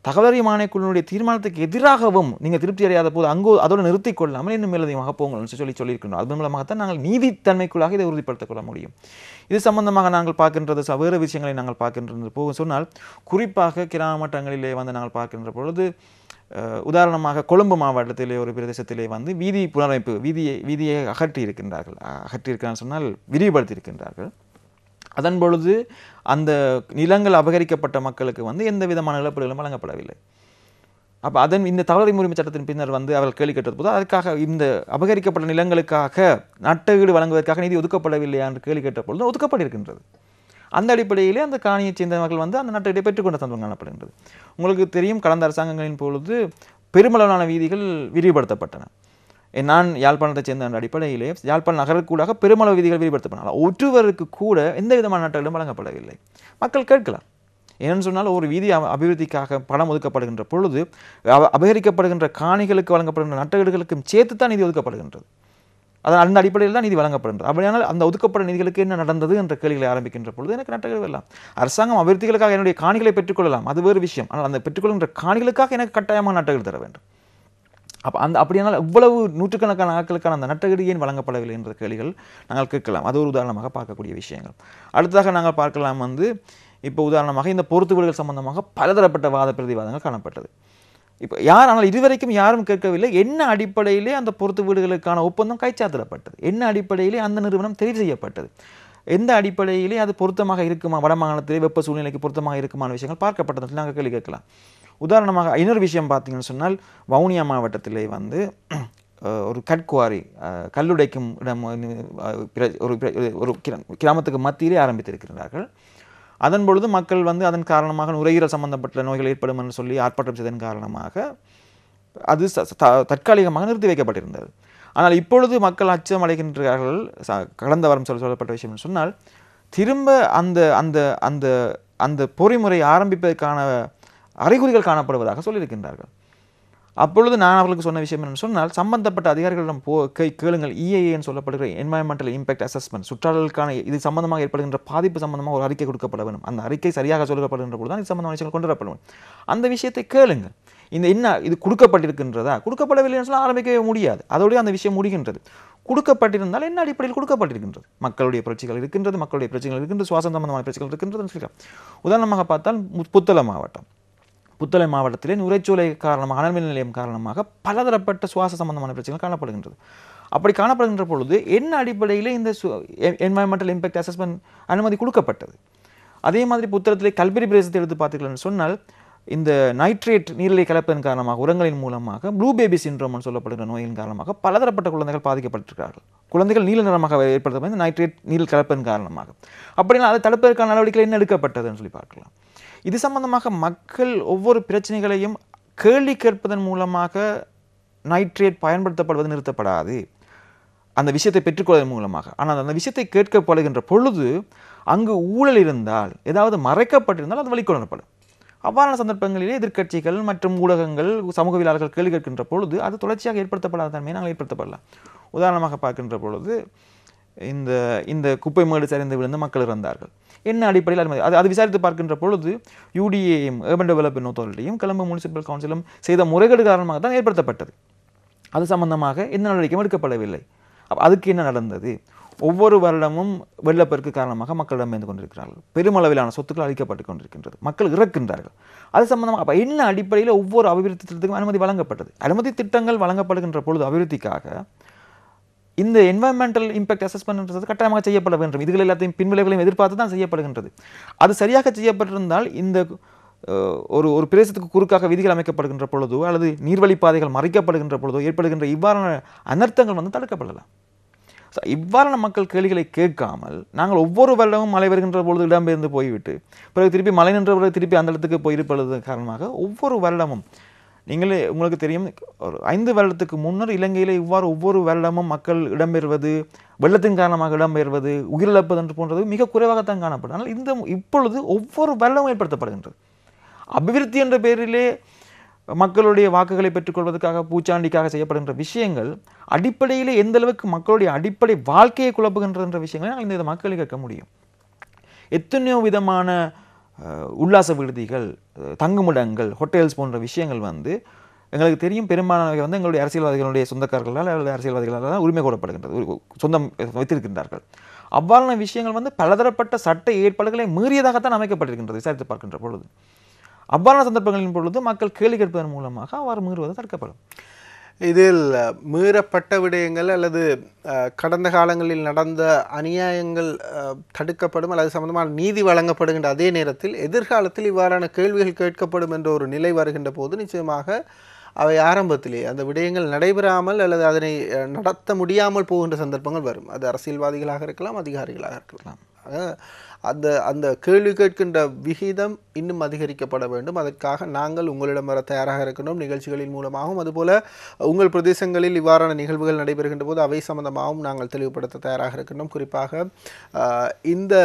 தகவலறியும் ஆணைக்குழுவினுடைய தீர்மானத்துக்கு எதிராகவும் நீங்கள் திருப்தி அடையாத போது அதோடு நிறுத்திக் கொள்ளாமல் இன்னும் மேலதிகமாக போங்கள்னு சொல்லியிருக்கின்றோம். அது மூலமாகத்தான் நாங்கள் நீதித்தன்மைக்குள்ளாக இதை உறுதிப்படுத்திக் கொள்ள முடியும். இது சம்பந்தமாக நாங்கள் பார்க்கின்றது வேறு விஷயங்களை நாங்கள் பார்க்கின்றது போக சொன்னால், குறிப்பாக கிராம மட்டங்களிலே நாங்கள் பார்க்கின்ற பொழுது உதாரணமாக கொழும்பு மாவட்டத்திலே ஒரு பிரதேசத்திலே வீதி புனரமைப்பு வீதியை அகற்றியிருக்கிறார்கள் சொன்னால் விரிவுபடுத்தியிருக்கின்றார்கள். அதன் பொழுது அந்த நிலங்கள் அபகரிக்கப்பட்ட மக்களுக்கு எந்த விதமான இழப்பீடுகளும் வழங்கப்படவில்லை. அப்போ இந்த தகவல் உரிமை சட்டத்தின் பின்னர் அவர்கள் கேள்வி கேட்டது போது அதுக்காக இந்த அபகரிக்கப்பட்ட நிலங்களுக்காக நட்டஈடு வழங்குவதற்காக நிதி ஒதுக்கப்படவில்லையா என்று கேள்வி கேட்ட பொழுது ஒதுக்கப்பட்டிருக்கின்றது. அந்த அடிப்படையிலே அந்த காணியைச் சேர்ந்த மக்கள் அந்த நட்டஈடை பெற்றுக்கொண்ட சந்தர்ப்பம் காணப்படுகின்றது. உங்களுக்கு தெரியும், கடந்த அரசாங்கங்களின் பொழுது பெருமளவான வீதிகள் விரிவுபடுத்தப்பட்டன. நான் யாழ்ப்பாணத்தைச் சேர்ந்த அந்த அடிப்படையிலே யாழ்ப்பாண நகருக்கூடாக பெருமளவு வீதிகள் விரிவுபடுத்தப்பட்டன. ஒருவருக்கு கூட எந்த விதமான நட்டஈடும் வழங்கப்படவில்லை. மக்கள் கேட்கலாம், ஏன்னு சொன்னால் ஒரு வீதி அபிவிருத்திக்காக பணம் ஒதுக்கப்படுகின்ற பொழுது அபகரிக்கப்படுகின்ற காணிகளுக்கு வழங்கப்படுகின்ற நட்டஈடுகளுக்கும் சேர்த்துத்தான் நிதி ஒதுக்கப்படுகின்றது. அந்த அடிப்படையில் தான் நிதி வழங்கப்படுகின்றது. அப்படியானால் அந்த ஒதுக்கப்பட்ட நிதிகளுக்கு என்ன நடந்தது என்ற கேள்விகளை ஆரம்பிக்கின்ற பொழுது எனக்கு நட்டஈடு வரலாம். அரசாங்கம் அபிவிருத்திகளுக்காக என்னுடைய காணிகளை பெற்றுக்கொள்ளலாம், அது வேறு விஷயம். ஆனால் அந்த பெற்றுக்கொள்கின்ற காணிகளுக்காக எனக்கு கட்டாயமாக நட்டஈடு தர வேண்டும். அப்போ அப்படியானால் இவ்வளவு நூற்றுக்கணக்கான ஆட்களுக்கான அந்த நட்டஈடு ஏன் வழங்கப்படவில்லை என்ற கேள்விகள் நாங்கள் கேட்கலாம். அது ஒரு உதாரணமாக பார்க்கக்கூடிய விஷயங்கள். அடுத்ததாக நாங்கள் பார்க்கலாம் இப்போ உதாரணமாக இந்த பொறுத்து வீடுகள் சம்பந்தமாக பலதரப்பட்ட வாத பிரதிவாதங்கள் காணப்பட்டது. இப்போ ஆனால் இதுவரைக்கும் யாரும் கேட்கவில்லை என்ன அடிப்படையிலே அந்த பொறுத்து வீடுகளுக்கான ஒப்பந்தம் கைச்சாத்திடப்பட்டது, என்ன அடிப்படையிலே அந்த நிறுவனம் தெரிவு செய்யப்பட்டது, எந்த அடிப்படையிலே அது பொருத்தமாக இருக்குமா, வடமாகாணத்திலே வெப்ப சூழ்நிலைக்கு பொருத்தமாக இருக்குமான விஷயங்கள் பார்க்கப்பட்டது நாங்கள் கேள்வி கேட்கலாம். உதாரணமாக இன்னொரு விஷயம் பார்த்தீங்கன்னு சொன்னால், வவுனியா மாவட்டத்திலே ஒரு கற்குவாரி கல்லுடைக்கும் இடம் ஒரு கிராமத்துக்கு மத்தியிலே ஆரம்பித்திருக்கிறார்கள். அதன் பொழுது மக்கள் வந்து அதன் காரணமாக நுரையீரல் சம்பந்தப்பட்ட நோய்கள் ஏற்படும் என்று சொல்லி ஆர்ப்பாட்டம் செய்ததன் காரணமாக அது தற்காலிகமாக நிறுத்தி வைக்கப்பட்டிருந்தது. ஆனால் இப்பொழுது மக்கள் அச்சம் அடைகின்றார்கள். கடந்த வாரம் சொல்லப்பட்ட விஷயம் என்று சொன்னால் திரும்ப அந்த அந்த அந்த அந்த பொறிமுறை ஆரம்பிப்பதற்கான அறிகுறிகள் காணப்படுவதாக சொல்லியிருக்கின்றார்கள். அப்பொழுது நான் அவர்களுக்கு சொன்ன விஷயம் என்று சொன்னால் சம்பந்தப்பட்ட அதிகாரிகளிடம் கேளுங்கள். EIA சொல்லப்படுகிற என்வாயன்மெண்டல் இம்பாக்ட் அசஸ்மெண்ட், சுற்றாடலுக்கான இது சம்பந்தமாக ஏற்படுகின்ற பாதிப்பு சம்பந்தமாக ஒரு அறிக்கை கொடுக்கப்பட வேண்டும். அந்த அறிக்கை சரியாக சொல்லப்படுகின்ற பொழுது தான் இது சம்பந்தமான விஷயங்கள் கொண்டு வரப்படும். அந்த விஷயத்தை கேளுங்கள். இது கொடுக்கப்பட்டிருக்கின்றதா? கொடுக்கப்படவில்லை என்று சொன்னால் ஆரம்பிக்கவே முடியாது. அதோடய அந்த விஷயம் முடிகின்றது. கொடுக்கப்பட்டிருந்தால் என்ன அடிப்படையில் கொடுக்கப்பட்டிருக்கின்றது? மக்களுடைய பிரச்சனைகள் இருக்கின்றது, மக்களுடைய பிரச்சனைகள் இருக்கின்றது, சுவாசம் சம்பந்தமான பிரச்சனைகள் இருக்கின்றது சொல்லிக்கலாம். உதாரணமாக பார்த்தால் புத்தளை மாவட்டத்திலே நுரைச்சோலை காரணமாக, அனல்மின் நிலையம் காரணமாக பலதரப்பட்ட சுவாச சம்பந்தமான பிரச்சனைகள் காணப்படுகின்றது. அப்படி காணப்படுகின்ற பொழுது என்ன அடிப்படையில் இந்த என்வாயன்மெண்டல் இம்பாக்ட் அசஸ்மெண்ட் அனுமதி கொடுக்கப்பட்டது? அதே மாதிரி புத்தளத்திலே கல்பெரி பிரதேசத்தை எடுத்து பார்த்தீர்கள் சொன்னால் இந்த நைட்ரேட் நீரிலை கலப்பதன் காரணமாக, உரங்களின் மூலமாக ப்ளூ பேபி சிண்ட்ரோம் சொல்லப்படுகிற நோயின் காரணமாக பலதரப்பட்ட குழந்தைகள் பாதிக்கப்பட்டிருக்கிறார்கள். குழந்தைகள் நீல நிறமாக ஏற்படுத்த இந்த நைட்ரேட் நீரில் கலப்பதன் காரணமாக. அப்படின்னா அதை தடுப்பதற்கான நடவடிக்கைகள் என்ன எடுக்கப்பட்டதுன்னு சொல்லி பார்க்கலாம். இது சம்பந்தமாக மக்கள் ஒவ்வொரு பிரச்சனைகளையும் கேள்வி கேட்பதன் மூலமாக நைட்ரேட் பயன்படுத்தப்படுவது நிறுத்தப்படாது, அந்த விஷயத்தை பெற்றுக்கொள்வதன் மூலமாக. ஆனால் அந்த விஷயத்தை கேட்கப்படுகின்ற பொழுது அங்கு ஊழல் இருந்தால், ஏதாவது மறைக்கப்பட்டிருந்தால் அது வெளிக்கொணரப்படும். அவ்வாறான சந்தர்ப்பங்களிலே எதிர்க்கட்சிகள் மற்றும் ஊடகங்கள், சமூகவியலாளர்கள் கேள்வி கேட்கின்ற பொழுது அது தொடர்ச்சியாக ஏற்படுத்தப்படாத தன்மையை நாங்கள் ஏற்படுத்தப்படலாம். உதாரணமாக பார்க்கின்ற பொழுது இந்த குப்பை மேடு சரிந்து விழுந்து மக்கள் இறந்தார்கள். என்ன அடிப்படையில் அனுமதி? அது விசாரித்து பார்க்கின்ற பொழுது UDAயும் Urban Development Authorityயும் கொழும்பு முனிசிபல் கவுன்சிலும் செய்த முறைகேடு காரணமாக தான் ஏற்படுத்தப்பட்டது. அது சம்பந்தமாக எந்த நடவடிக்கையும் எடுக்கப்படவில்லை. அதுக்கு என்ன நடந்தது? ஒவ்வொரு வருடமும் வெள்ளப்பெருக்கு காரணமாக மக்களிடம் இருந்து கொண்டிருக்கிறார்கள். பெருமளவிலான சொத்துக்கள் அளிக்கப்பட்டு கொண்டிருக்கின்றது. மக்கள் இறக்கின்றார்கள். அது சம்பந்தமாக அப்போ என்ன அடிப்படையில் ஒவ்வொரு அபிவிருத்தி திட்டத்துக்கும் அனுமதி வழங்கப்பட்டது? அனுமதி திட்டங்கள் வழங்கப்படுகின்ற பொழுது அபிவிருத்திக்காக இந்த என்வாயன்மெண்டல் இம்பாக்ட் அசஸ்மெண்ட் கட்டாயமாக செய்யப்பட வேண்டும். இதுகள் எல்லாத்தையும் பின்விளைவுகளையும் எதிர்பார்த்து தான் செய்யப்படுகின்றது. அது சரியாக செய்யப்பட்டிருந்தால் இந்த ஒரு பிரதேசத்துக்கு குறுக்காக விதிகள் அமைக்கப்படுகின்ற பொழுதோ அல்லது நீர்வழிப்பாதைகள் மறைக்கப்படுகின்ற பொழுதோ ஏற்படுகின்ற இவ்வாறான அனர்த்தங்கள் வந்து தடுக்கப்படலாம். இவ்வாறான மக்கள் கேள்விகளை கேட்காமல் நாங்கள் ஒவ்வொரு வருடமும் மழை வருகின்ற பொழுது இடம்பெயர்ந்து போய்விட்டு பிறகு திருப்பி மழை நின்ற பிறகு திருப்பி அந்த இடத்துக்கு போயிருப்பது காரணமாக ஒவ்வொரு வருடமும் உங்களுக்கு தெரியும், ஒரு 5 வருடத்துக்கு முன்னர் இலங்கையில் இவ்வாறு ஒவ்வொரு வருடமும் மக்கள் இடம்பெறுவது, வெள்ளத்தின் காரணமாக இடம்பெறுவது, உயிரிழப்பது என்று போன்றது மிக குறைவாகத்தான் காணப்படும். ஆனால் இப்பொழுது ஒவ்வொரு வருடமும் ஏற்படுத்தப்படுகின்றது. அபிவிருத்தி என்ற பெயரிலே மக்களுடைய வாக்குகளை பெற்றுக்கொள்வதற்காக பூச்சாண்டிக்காக செய்யப்படுகின்ற விஷயங்கள் அடிப்படையிலே எந்த அளவுக்கு மக்களுடைய அடிப்படை வாழ்க்கையை குழப்புகின்றது என்ற விஷயங்களை நாங்கள் இந்த மக்களை கேட்க முடியும். எத்தனையோ விதமான உல்லாச விடுதிகள், தங்குமிடங்கள், ஹோட்டல்ஸ் போன்ற விஷயங்கள் வந்து எங்களுக்கு தெரியும் பெரும்பாலானவை வந்து எங்களுடைய அரசியல்வாதிகளுடைய சொந்தக்காரர்களால் அல்லது அரசியல்வாதிகளால் தான் உரிமை கோரப்படுகின்றது, சொந்தம் வைத்திருக்கின்றார்கள். அவ்வாறான விஷயங்கள் வந்து பலதரப்பட்ட சட்ட ஏற்பாடுகளை மீறியதாகத்தான் அமைக்கப்பட்டிருக்கின்றது விசாரித்து பார்க்கின்ற பொழுது. அவ்வாறான சந்தர்ப்பங்களின் பொழுது மக்கள் கேள்வி கேட்பதன் மூலமாக அவ்வாறு மீறுவது தடுக்கப்படும். இதில் மீறப்பட்ட விடயங்கள் அல்லது கடந்த காலங்களில் நடந்த அநியாயங்கள் தடுக்கப்படும் அல்லது சம்பந்தமான நீதி வழங்கப்படுகின்ற அதே நேரத்தில் எதிர்காலத்தில் இவ்வாறான கேள்விகள் கேட்கப்படும் என்ற ஒரு நிலை வருகின்ற போது நிச்சயமாக அவை ஆரம்பத்திலே அந்த விடயங்கள் நடைபெறாமல் அல்லது அதனை நடத்த முடியாமல் போகின்ற சந்தர்ப்பங்கள் வரும். அது அரசியல்வாதிகளாக இருக்கலாம், அதிகாரிகளாக இருக்கலாம். அந்த கேள்வி கேட்கின்ற விகிதம் இன்னும் அதிகரிக்கப்பட வேண்டும். அதற்காக நாங்கள் உங்களிடம் வர தயாராக இருக்கின்றோம், நிகழ்ச்சிகளின் மூலமாகவும் அதுபோல உங்கள் பிரதேசங்களில் இவ்வாறான நிகழ்வுகள் நடைபெறுகின்ற போது அவை சம்பந்தமாகவும் நாங்கள் தெளிவுபடுத்த தயாராக இருக்கின்றோம். குறிப்பாக இந்த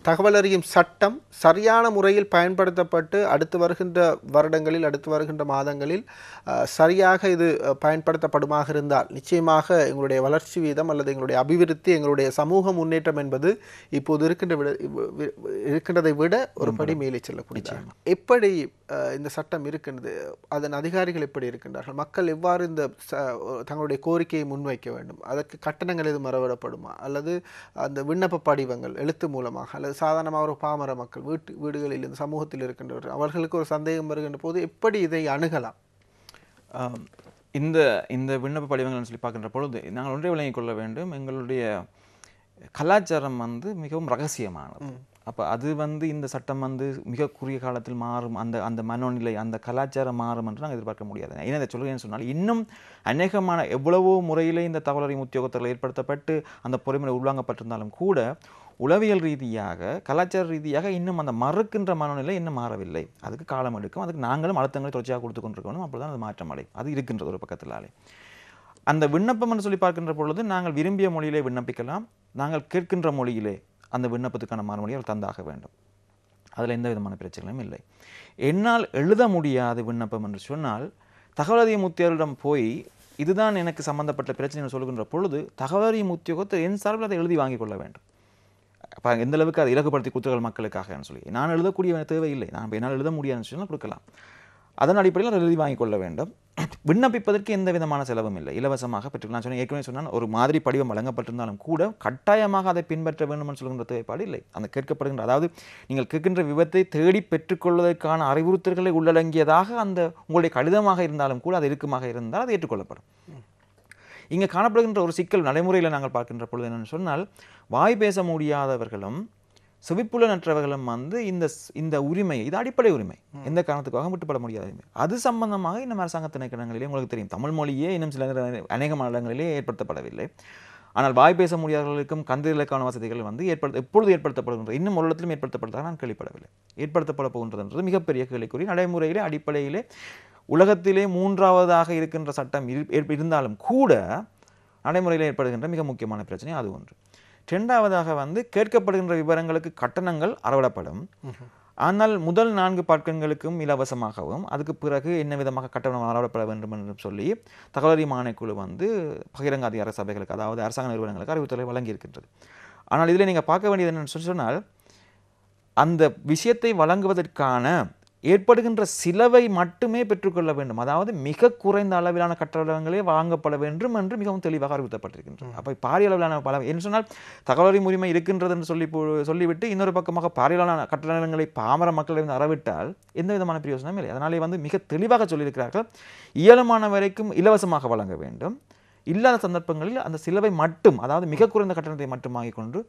தகவல் அறியும் சட்டம் சரியான முறையில் பயன்படுத்தப்பட்டு அடுத்து வருகின்ற வருடங்களில், அடுத்து வருகின்ற மாதங்களில் சரியாக இது பயன்படுத்தப்படுமாக இருந்தால் நிச்சயமாக எங்களுடைய வளர்ச்சி வீதம் அல்லது எங்களுடைய அபிவிருத்தி, எங்களுடைய சமூக முன்னேற்றம் என்பது இப்போது இருக்கின்றதை விட ஒரு படி மேலே செல்லக்கூடிய. எப்படி இந்த சட்டம் இருக்கின்றது, அதன் அதிகாரிகள் எப்படி இருக்கின்றார்கள், மக்கள் எவ்வாறு இந்த தங்களுடைய கோரிக்கையை முன்வைக்க வேண்டும், அதற்கு கட்டணங்கள் எதுவும் மறவிடப்படுமா அல்லது அந்த விண்ணப்ப படிவங்கள் எழுத்து மூலமாக அல்லது சாதாரணமாக ஒரு பாமர மக்கள் வீடுகளில் இந்த சமூகத்தில் இருக்கின்றவர்கள் அவர்களுக்கு ஒரு சந்தேகம் வருகின்ற போது எப்படி இதை அணுகலாம்? இந்த விண்ணப்ப படிவங்கள் சொல்லி பார்க்கின்ற பொழுது நாங்கள் ஒன்றை விளங்கிக் கொள்ள வேண்டும். எங்களுடைய கலாச்சாரம் வந்து மிகவும் ரகசியமானது. அப்போ அது வந்து இந்த சட்டம் வந்து மிக குறுகிய காலத்தில் மாறும், அந்த மனோநிலை அந்த கலாச்சாரம் மாறும் என்று நாங்கள் எதிர்பார்க்க முடியாது. ஏன்னா இதை சொல்கிறேன்னு சொன்னால் இன்னும் அநேகமான எவ்வளவோ முறையிலே இந்த தகவல் அறியும் உத்தியோகத்தர்கள் ஏற்படுத்தப்பட்டு அந்த பொறுமையை உள்வாங்கப்பட்டிருந்தாலும் கூட உளவியல் ரீதியாக கலாச்சார ரீதியாக இன்னும் அந்த மறுக்கின்ற மனநிலை இன்னும் மாறவில்லை. அதுக்கு காலம் எடுக்கும். அதுக்கு நாங்களும் அழுத்தங்களை தொடர்ச்சியாக கொடுத்து கொண்டிருக்கணும். அப்படி தான் அது மாற்றம் அடையும். அது இருக்கின்றது ஒரு பக்கத்திலாலே. அந்த விண்ணப்பம் என்று சொல்லி பார்க்கின்ற பொழுது நாங்கள் விரும்பிய மொழியிலே விண்ணப்பிக்கலாம். நாங்கள் கேட்கின்ற மொழியிலே அந்த விண்ணப்பத்துக்கான மறுமொழியை அவர் தந்தாக வேண்டும். அதில் எந்த விதமான பிரச்சனையும் இல்லை. என்னால் எழுத முடியாத விண்ணப்பம் என்று சொன்னால் தகவல் அறியும் உத்தியோகரிடம் போய் இதுதான் எனக்கு சம்பந்தப்பட்ட பிரச்சனை சொல்கின்ற பொழுது தகவல் அறியும் உத்தியோகத்தை என் சார்பில் அதை எழுதி வாங்கிக் கொள்ள வேண்டும். அப்போ எந்த அளவுக்கு அதை இலகுப்படுத்தி கொடுத்துகள் மக்களுக்காக சொல்லி நான் எழுதக்கூடிய தேவையில்லை. நான் என்னால் எழுத முடியாதுன்னு சொன்னால் கொடுக்கலாம். அதன் அடிப்படையில் எழுதி வாங்கிக் கொள்ள வேண்டும். விண்ணப்பிப்பதற்கு எந்த விதமான செலவும் இல்லை, இலவசமாக பெற்றுக்கலாம். சொன்னால் ஏற்கனவே சொன்னால் ஒரு மாதிரி படிவம் வழங்கப்பட்டிருந்தாலும் கூட கட்டாயமாக அதை பின்பற்ற வேண்டும் என்று சொல்கின்ற தேவைப்பாடு இல்லை. அந்த கேட்கப்படுகின்ற அதாவது நீங்கள் கேட்கின்ற விபத்தை தேடி பெற்றுக்கொள்வதற்கான அறிவுறுத்தல்களை உள்ளடங்கியதாக அந்த உங்களுடைய கடிதமாக இருந்தாலும் கூட அது இருக்குமாக இருந்தால் அது ஏற்றுக்கொள்ளப்படும். இங்கே காணப்படுகின்ற ஒரு சிக்கல் நடைமுறையில் நாங்கள் பார்க்கின்ற பொழுது என்னென்னு சொன்னால் வாய் பேச முடியாதவர்களும் செவிப்புலனற்றவர்களும் வந்து இந்த உரிமை இது அடிப்படை உரிமை, எந்த காரணத்துக்காக விட்டுப்பட முடியாத உரிமை. அது சம்பந்தமாக இன்னும் அரசாங்க திணைக்களங்களிலே உங்களுக்கு தெரியும் தமிழ் மொழியே இன்னும் சில அநேக மாநிலங்களிலே ஏற்படுத்தப்படவில்லை. ஆனால் வாய் பேச முடியாதவர்களுக்கும் கந்திகளுக்கான வசதிகள் வந்து எப்பொழுது ஏற்படுத்தப்படுகின்றது, இன்னும் ஒரு இடத்திலும் ஏற்படுத்தப்படுவதாக நான் கேள்விப்படவில்லை. ஏற்படுத்தப்பட போகின்றதுன்றது மிகப்பெரிய கேள்விக்குறி. நடைமுறையிலே அடிப்படையிலே உலகத்திலே 3ஆவதாக இருக்கின்ற சட்டம் இருந்தாலும் கூட நடைமுறையில் ஏற்படுகின்ற மிக முக்கியமான பிரச்சனை அது ஒன்று. 2ஆவதாக வந்து கேட்கப்படுகின்ற விவரங்களுக்கு கட்டணங்கள் அறவிடப்படும். ஆனால் முதல் 4 பக்கங்களுக்கும் இலவசமாகவும் அதுக்கு பிறகு என்ன விதமாக கட்டணம் அறவிடப்பட வேண்டும் என்று சொல்லி தகவல் அறியும் ஆணைக்குழு வந்து பகிரங்க அதிகார சபைகளுக்கு அதாவது அரசாங்க நிறுவனங்களுக்கு அறிவுறுத்தலை வழங்கியிருக்கின்றது. ஆனால் இதில் நீங்கள் பார்க்க வேண்டியது என்னென்னு சொன்னால் அந்த விஷயத்தை வழங்குவதற்கான ஏற்படுகின்ற செலவை மட்டுமே பெற்றுக்கொள்ள வேண்டும். அதாவது மிக குறைந்த அளவிலான கட்டணங்களே வாங்கப்பட வேண்டும் என்று மிகவும் தெளிவாக அறிவுறுத்தப்பட்டிருக்கின்றது. அப்போ பாரிய அளவிலான என்ன சொன்னால் தகவல் அறியும் உரிமை இருக்கின்றது என்று சொல்லிவிட்டு இன்னொரு பக்கமாக பாரியலான கட்டணங்களை பாமர மக்களிடம் அறவிட்டால் எந்த விதமான பிரயோசனமும் இல்லை. அதனாலே வந்து மிக தெளிவாக சொல்லியிருக்கிறார்கள், இயலுமான வரைக்கும் இலவசமாக வழங்க வேண்டும். இல்லாத சந்தர்ப்பங்களில் அந்த செலவை மட்டும் அதாவது மிக குறைந்த கட்டணத்தை மட்டும் வாங்கிக் கொண்டு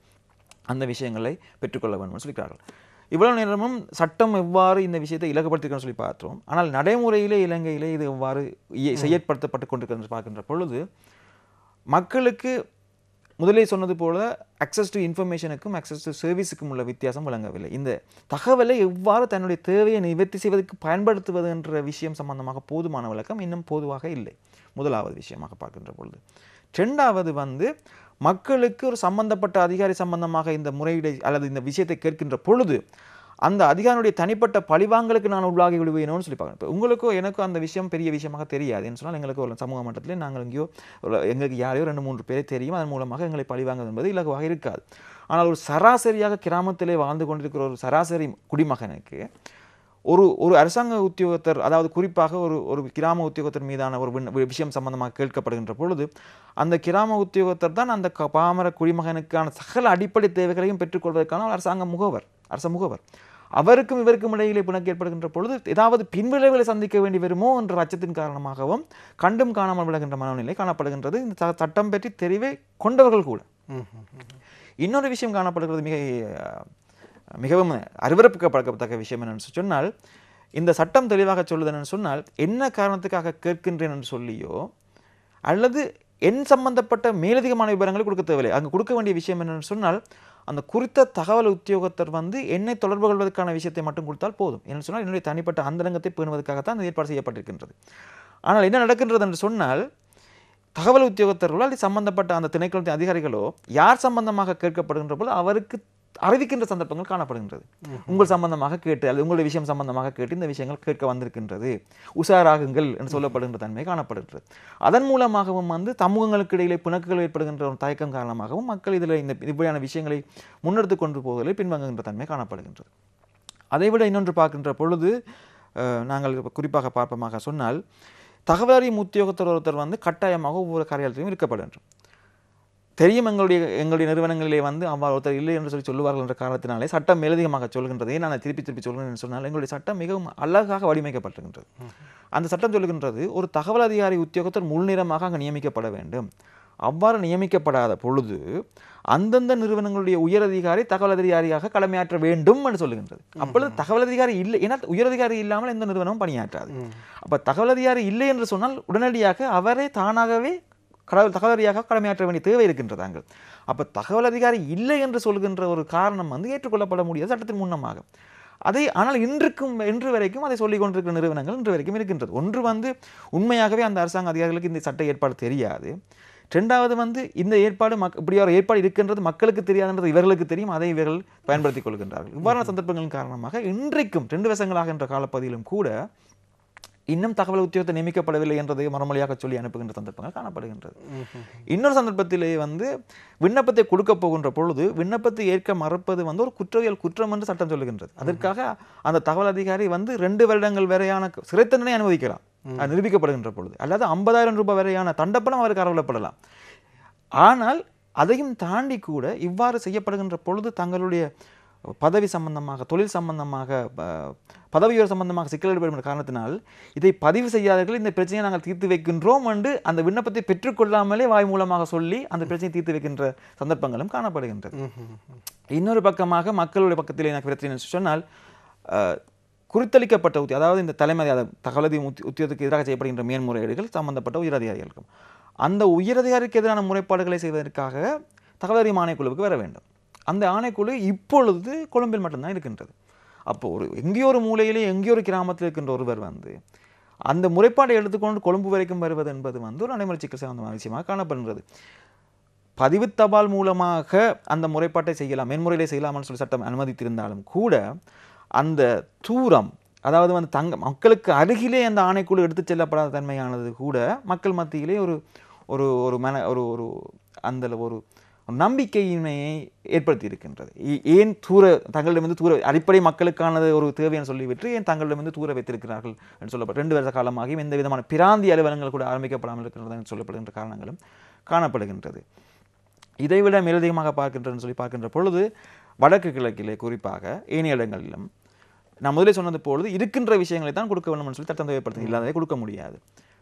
அந்த விஷயங்களை பெற்றுக்கொள்ள வேண்டும் சொல்லியிருக்கிறார்கள். இவ்வளவு நேரமும் சட்டம் எவ்வாறு இந்த விஷயத்தை இலகுபடுத்திக்கணும்னு சொல்லி பார்த்தோம். ஆனால் நடைமுறையிலே இலங்கையிலே இது எவ்வாறு செயற்படுத்தப்பட்டு கொண்டிருக்கிறது பார்க்கின்ற பொழுது மக்களுக்கு முதலே சொன்னது போல அக்சஸ் டு இன்ஃபர்மேஷனுக்கும் அக்சஸ் டு சர்வீஸுக்கும் உள்ள வித்தியாசம் விளங்கவில்லை. இந்த தகவலை எவ்வாறு தன்னுடைய தேவையை நிவர்த்தி செய்வதற்கு பயன்படுத்துவது என்ற விஷயம் சம்பந்தமாக போதுமான விளக்கம் இன்னும் பொதுவாக இல்லை. முதலாவது விஷயமாக பார்க்கின்ற பொழுது. 2ஆவது வந்து மக்களுக்கு ஒரு சம்பந்தப்பட்ட அதிகாரி சம்பந்தமாக இந்த முறையீடை அல்லது இந்த விஷயத்தை கேட்கின்ற பொழுது அந்த அதிகாரியுடைய தனிப்பட்ட பழிவாங்களுக்கு நான் உள்ளாகி விடுவேணும்னு சொல்லி பார்க்கணும். இப்போ உங்களுக்கும் எனக்கும் அந்த விஷயம் பெரிய விஷயமாக தெரியாது என்று சொன்னால் எங்களுக்கு ஒரு சமூக மட்டத்திலே நாங்கள் எங்கேயோ எங்களுக்கு யாரையோ 2-3 பேரை தெரியும், அதன் மூலமாக எங்களை பழிவாங்குவது என்பது இலகுவாக இருக்காது. ஆனால் ஒரு சராசரியாக கிராமத்திலே வாழ்ந்து கொண்டிருக்கிற ஒரு சராசரி குடிமகனுக்கு ஒரு அரசாங்க உத்தியோகத்தர் அதாவது குறிப்பாக ஒரு கிராம உத்தியோகத்தர் மீதான ஒரு விஷயம் சம்பந்தமாக கேட்கப்படுகின்ற பொழுது அந்த கிராம உத்தியோகத்தர் தான் அந்த பாமர குடிமகனுக்கான சகல அடிப்படை தேவைகளையும் பெற்றுக்கொள்வதற்கான ஒரு அரச முகவர். அவருக்கும் இவருக்கும் இடையிலே பிணக்கு ஏற்படுகின்ற பொழுது ஏதாவது பின்விளைவுகளை சந்திக்க வேண்டி வருமோ என்ற அச்சத்தின் காரணமாகவும் கண்டும் காணாமல் விலகின்ற மனநிலை காணப்படுகின்றது இந்த சட்டம் பற்றி தெரிவே கொண்டவர்கள் கூட. இன்னொரு விஷயம் காணப்படுகிறது மிகவும் அருவருப்புக்கப்படத்தக்க விஷயம் என்னென்னு சொன்னால் இந்த சட்டம் தெளிவாக சொல்லுது என்னென்னு சொன்னால் என்ன காரணத்துக்காக கேட்கின்றேன் என்று சொல்லியோ அல்லது என் சம்பந்தப்பட்ட மேலதிகமான விவரங்களை கொடுக்க தேவையில்லை. அங்கே கொடுக்க வேண்டிய விஷயம் என்னென்னு சொன்னால் அந்த குறித்த தகவல் உத்தியோகத்தர் வந்து என்னை தொடர்பு கொள்வதற்கான விஷயத்தை மட்டும் கொடுத்தால் போதும். என்ன சொன்னால் என்னுடைய தனிப்பட்ட அந்தரங்கத்தை பேணுவதற்காகத்தான் அந்த ஏற்பாடு செய்யப்பட்டிருக்கின்றது. ஆனால் என்ன நடக்கின்றது என்று சொன்னால் தகவல் உத்தியோகத்தர்களோ அல்லது சம்பந்தப்பட்ட அந்த திணைக்களத்தின் அதிகாரிகளோ யார் சம்பந்தமாக கேட்கப்படுகின்ற போது அவருக்கு அறிவிக்கின்ற சந்தர்ப்பங்கள் காணப்படுகின்றது. உங்கள் சம்பந்தமாக கேட்டு அல்லது உங்களுடைய விஷயம் சம்பந்தமாக கேட்டு இந்த விஷயங்கள் கேட்க வந்திருக்கின்றது, உஷாராகுங்கள் என்று சொல்லப்படுகின்ற தன்மை காணப்படுகின்றது. அதன் மூலமாகவும் வந்து சமூகங்களுக்கு இடையிலே பிணக்குகள் ஏற்படுகின்ற ஒரு தயக்கம் காரணமாகவும் மக்கள் இதில் இந்த இப்படியான விஷயங்களை முன்னெடுத்து கொண்டு போவதில் பின்வாங்குகின்ற தன்மை காணப்படுகின்றது. அதைவிட இன்னொன்று பார்க்கின்ற பொழுது நாங்கள் குறிப்பாக பார்ப்பமாக சொன்னால் தகவல் அறியும் உத்தியோகத்தர் ஒருத்தர் வந்து கட்டாயமாக ஒவ்வொரு காரியாலயத்திலும் இருக்கப்பட வேண்டும். தெரியும் எங்களுடைய நிறுவனங்களிலே வந்து அவ்வாறு ஒருத்தர் இல்லை என்று சொல்லுவார்கள் என்ற காரணத்தினாலே சட்டம் மேலதிகமாக சொல்கின்றதை நான் திருப்பி சொல்கிறேன் என்று சொன்னால் எங்களுடைய சட்டம் மிகவும் அழகாக வடிவமைக்கப்பட்டிருக்கின்றது. அந்த சட்டம் சொல்லுகின்றது ஒரு தகவல் அதிகாரி உத்தியோகத்தர் முழுநேரமாக அங்கே நியமிக்கப்பட வேண்டும். அவ்வாறு நியமிக்கப்படாத பொழுது அந்தந்த நிறுவனங்களுடைய உயரதிகாரி தகவல் அதிகாரியாக கடமையாற்ற வேண்டும் என்று சொல்லுகின்றது. அப்பொழுது தகவல் அதிகாரி இல்லை, ஏன்னா உயரதிகாரி இல்லாமல் எந்த நிறுவனமும் பணியாற்றாது. அப்போ தகவல் அதிகாரி இல்லை என்று சொன்னால் உடனடியாக அவரே தானாகவே தகவல் அதிகாரியாக கடமையாற்ற வேண்டிய தேவை இருக்கின்றதாங்கள். அப்போ தகவல் அதிகாரி இல்லை என்று சொல்கின்ற ஒரு காரணம் வந்து ஏற்றுக்கொள்ளப்பட முடியாது சட்டத்தின் முன்னமாக. அதை ஆனால் இன்று வரைக்கும் அதை சொல்லிக் கொண்டிருக்கிற நிறுவனங்கள் இன்று வரைக்கும் இருக்கின்றது. ஒன்று வந்து உண்மையாகவே அந்த அரசாங்க அதிகாரிகளுக்கு இந்த சட்ட ஏற்பாடு தெரியாது. ரெண்டாவது வந்து இந்த ஏற்பாடு இப்படி ஒரு ஏற்பாடு இருக்கின்றது மக்களுக்கு தெரியாதுன்றது இவர்களுக்கு தெரியும், அதை இவர்கள் பயன்படுத்திக் கொள்கின்றார்கள். இவ்வாறான சந்தர்ப்பங்களின் காரணமாக இன்றைக்கும் 2 வருஷங்களாக என்ற காலப்பகுதியிலும் கூட இன்னும் தகவல் உத்தியோகத்தை நியமிக்கப்படவில்லை என்றதை மறுமொழியாக சொல்லி அனுப்புகின்ற சந்தர்ப்பங்கள் காணப்படுகின்றது. இன்னொரு சந்தர்ப்பத்திலே வந்து விண்ணப்பத்தை கொடுக்க போகின்ற பொழுது விண்ணப்பத்தை ஏற்க மறுப்பது வந்து ஒரு குற்றவியல் குற்றம் என்று சட்டம் சொல்லுகின்றது. அதற்காக அந்த தகவல் அதிகாரி வந்து 2 வருடங்கள் வரையான சிறை தண்டனை அனுமதிக்கலாம் அது நிரூபிக்கப்படுகின்ற பொழுது, அல்லது 50,000 ரூபாய் வரையான தண்டப்பணம் அவருக்கு அறவிடப்படலாம். ஆனால் அதையும் தாண்டி கூட இவ்வாறு செய்யப்படுகின்ற பொழுது தங்களுடைய பதவி சம்பந்தமாக தொழில் சம்பந்தமாக பதவி உயர்வு சம்பந்தமாக சிக்கல் ஏற்படும் காரணத்தினால் இதை பதிவு செய்யாதவர்கள் இந்த பிரச்சனையை நாங்கள் தீர்த்து வைக்கின்றோம் என்று அந்த விண்ணப்பத்தை பெற்றுக்கொள்ளாமலே வாய் மூலமாக சொல்லி அந்த பிரச்சனையை தீர்த்து வைக்கின்ற சந்தர்ப்பங்களும் காணப்படுகின்றது. இன்னொரு பக்கமாக மக்களுடைய பக்கத்தில் எனக்கு பிரச்சனை சொன்னால் குறித்தளிக்கப்பட்ட அதாவது இந்த தலைமை தகவல் உத்தியோகத்துக்கு எதிராக செய்யப்படுகின்ற மேன்முறையீடுகள் சம்பந்தப்பட்ட உயரதிகாரிகளுக்கும் அந்த உயரதிகாரிக்கு எதிரான முறைப்பாடுகளை செய்வதற்காக தகவல் அறியும் ஆணைக்குழுவுக்கு வர வேண்டும். அந்த ஆணைக்குழு இப்பொழுது கொழும்பில் மட்டும்தான் இருக்கின்றது. அப்போது எங்கேயோ ஒரு மூலையிலே எங்கேயோ ஒரு கிராமத்தில் இருக்கின்ற ஒருவர் வந்து அந்த முறைப்பாட்டை எடுத்துக்கொண்டு கொழும்பு வரைக்கும் வருவது என்பது வந்து ஒரு நடைமுறை சிக்கல் சம்பந்தமான விஷயமாக காணப்படுகிறது. பதிவு தபால் மூலமாக அந்த முறைப்பாட்டை செய்யலாம், மேன்முறையிலே செய்யலாம்னு சொல்லி சட்டம் அனுமதித்திருந்தாலும் கூட அந்த தூரம், அதாவது வந்து மக்களுக்கு அருகிலே அந்த ஆணைக்குழு எடுத்துச் செல்லப்படாத தன்மையானது கூட மக்கள் மத்தியிலே ஒரு ஒரு ஒரு மன ஒரு ஒரு அந்த ஒரு நம்பிக்கையின்மையை ஏற்படுத்தி இருக்கின்றது. ஏன் தங்களிடமிருந்து தூர அடிப்படை மக்களுக்கானது ஒரு தேவைன்னு சொல்லிவிட்டு ஏன் தங்களிடமிருந்து தூர வைத்திருக்கிறார்கள் என்று சொல்லப்பட்ட 2 வருஷ காலமாகியும் எந்த விதமான பிராந்திய அலுவலகங்கள் கூட ஆரம்பிக்கப்படாமல் இருக்கின்றது என்று சொல்லப்படுகின்ற காரணங்களும் காணப்படுகின்றது. இதைவிட மேலதிகமாக பார்க்கின்ற பொழுது வடக்கு கிழக்கிலே குறிப்பாக ஏனைய இடங்களிலும் நான் முதலே சொன்னது பொழுது இருக்கின்ற விஷயங்களை தான் கொடுக்க வேண்டும் என்று சொல்லி சட்டம் தேவைப்படுத்த இல்லாததை கொடுக்க முடியாது.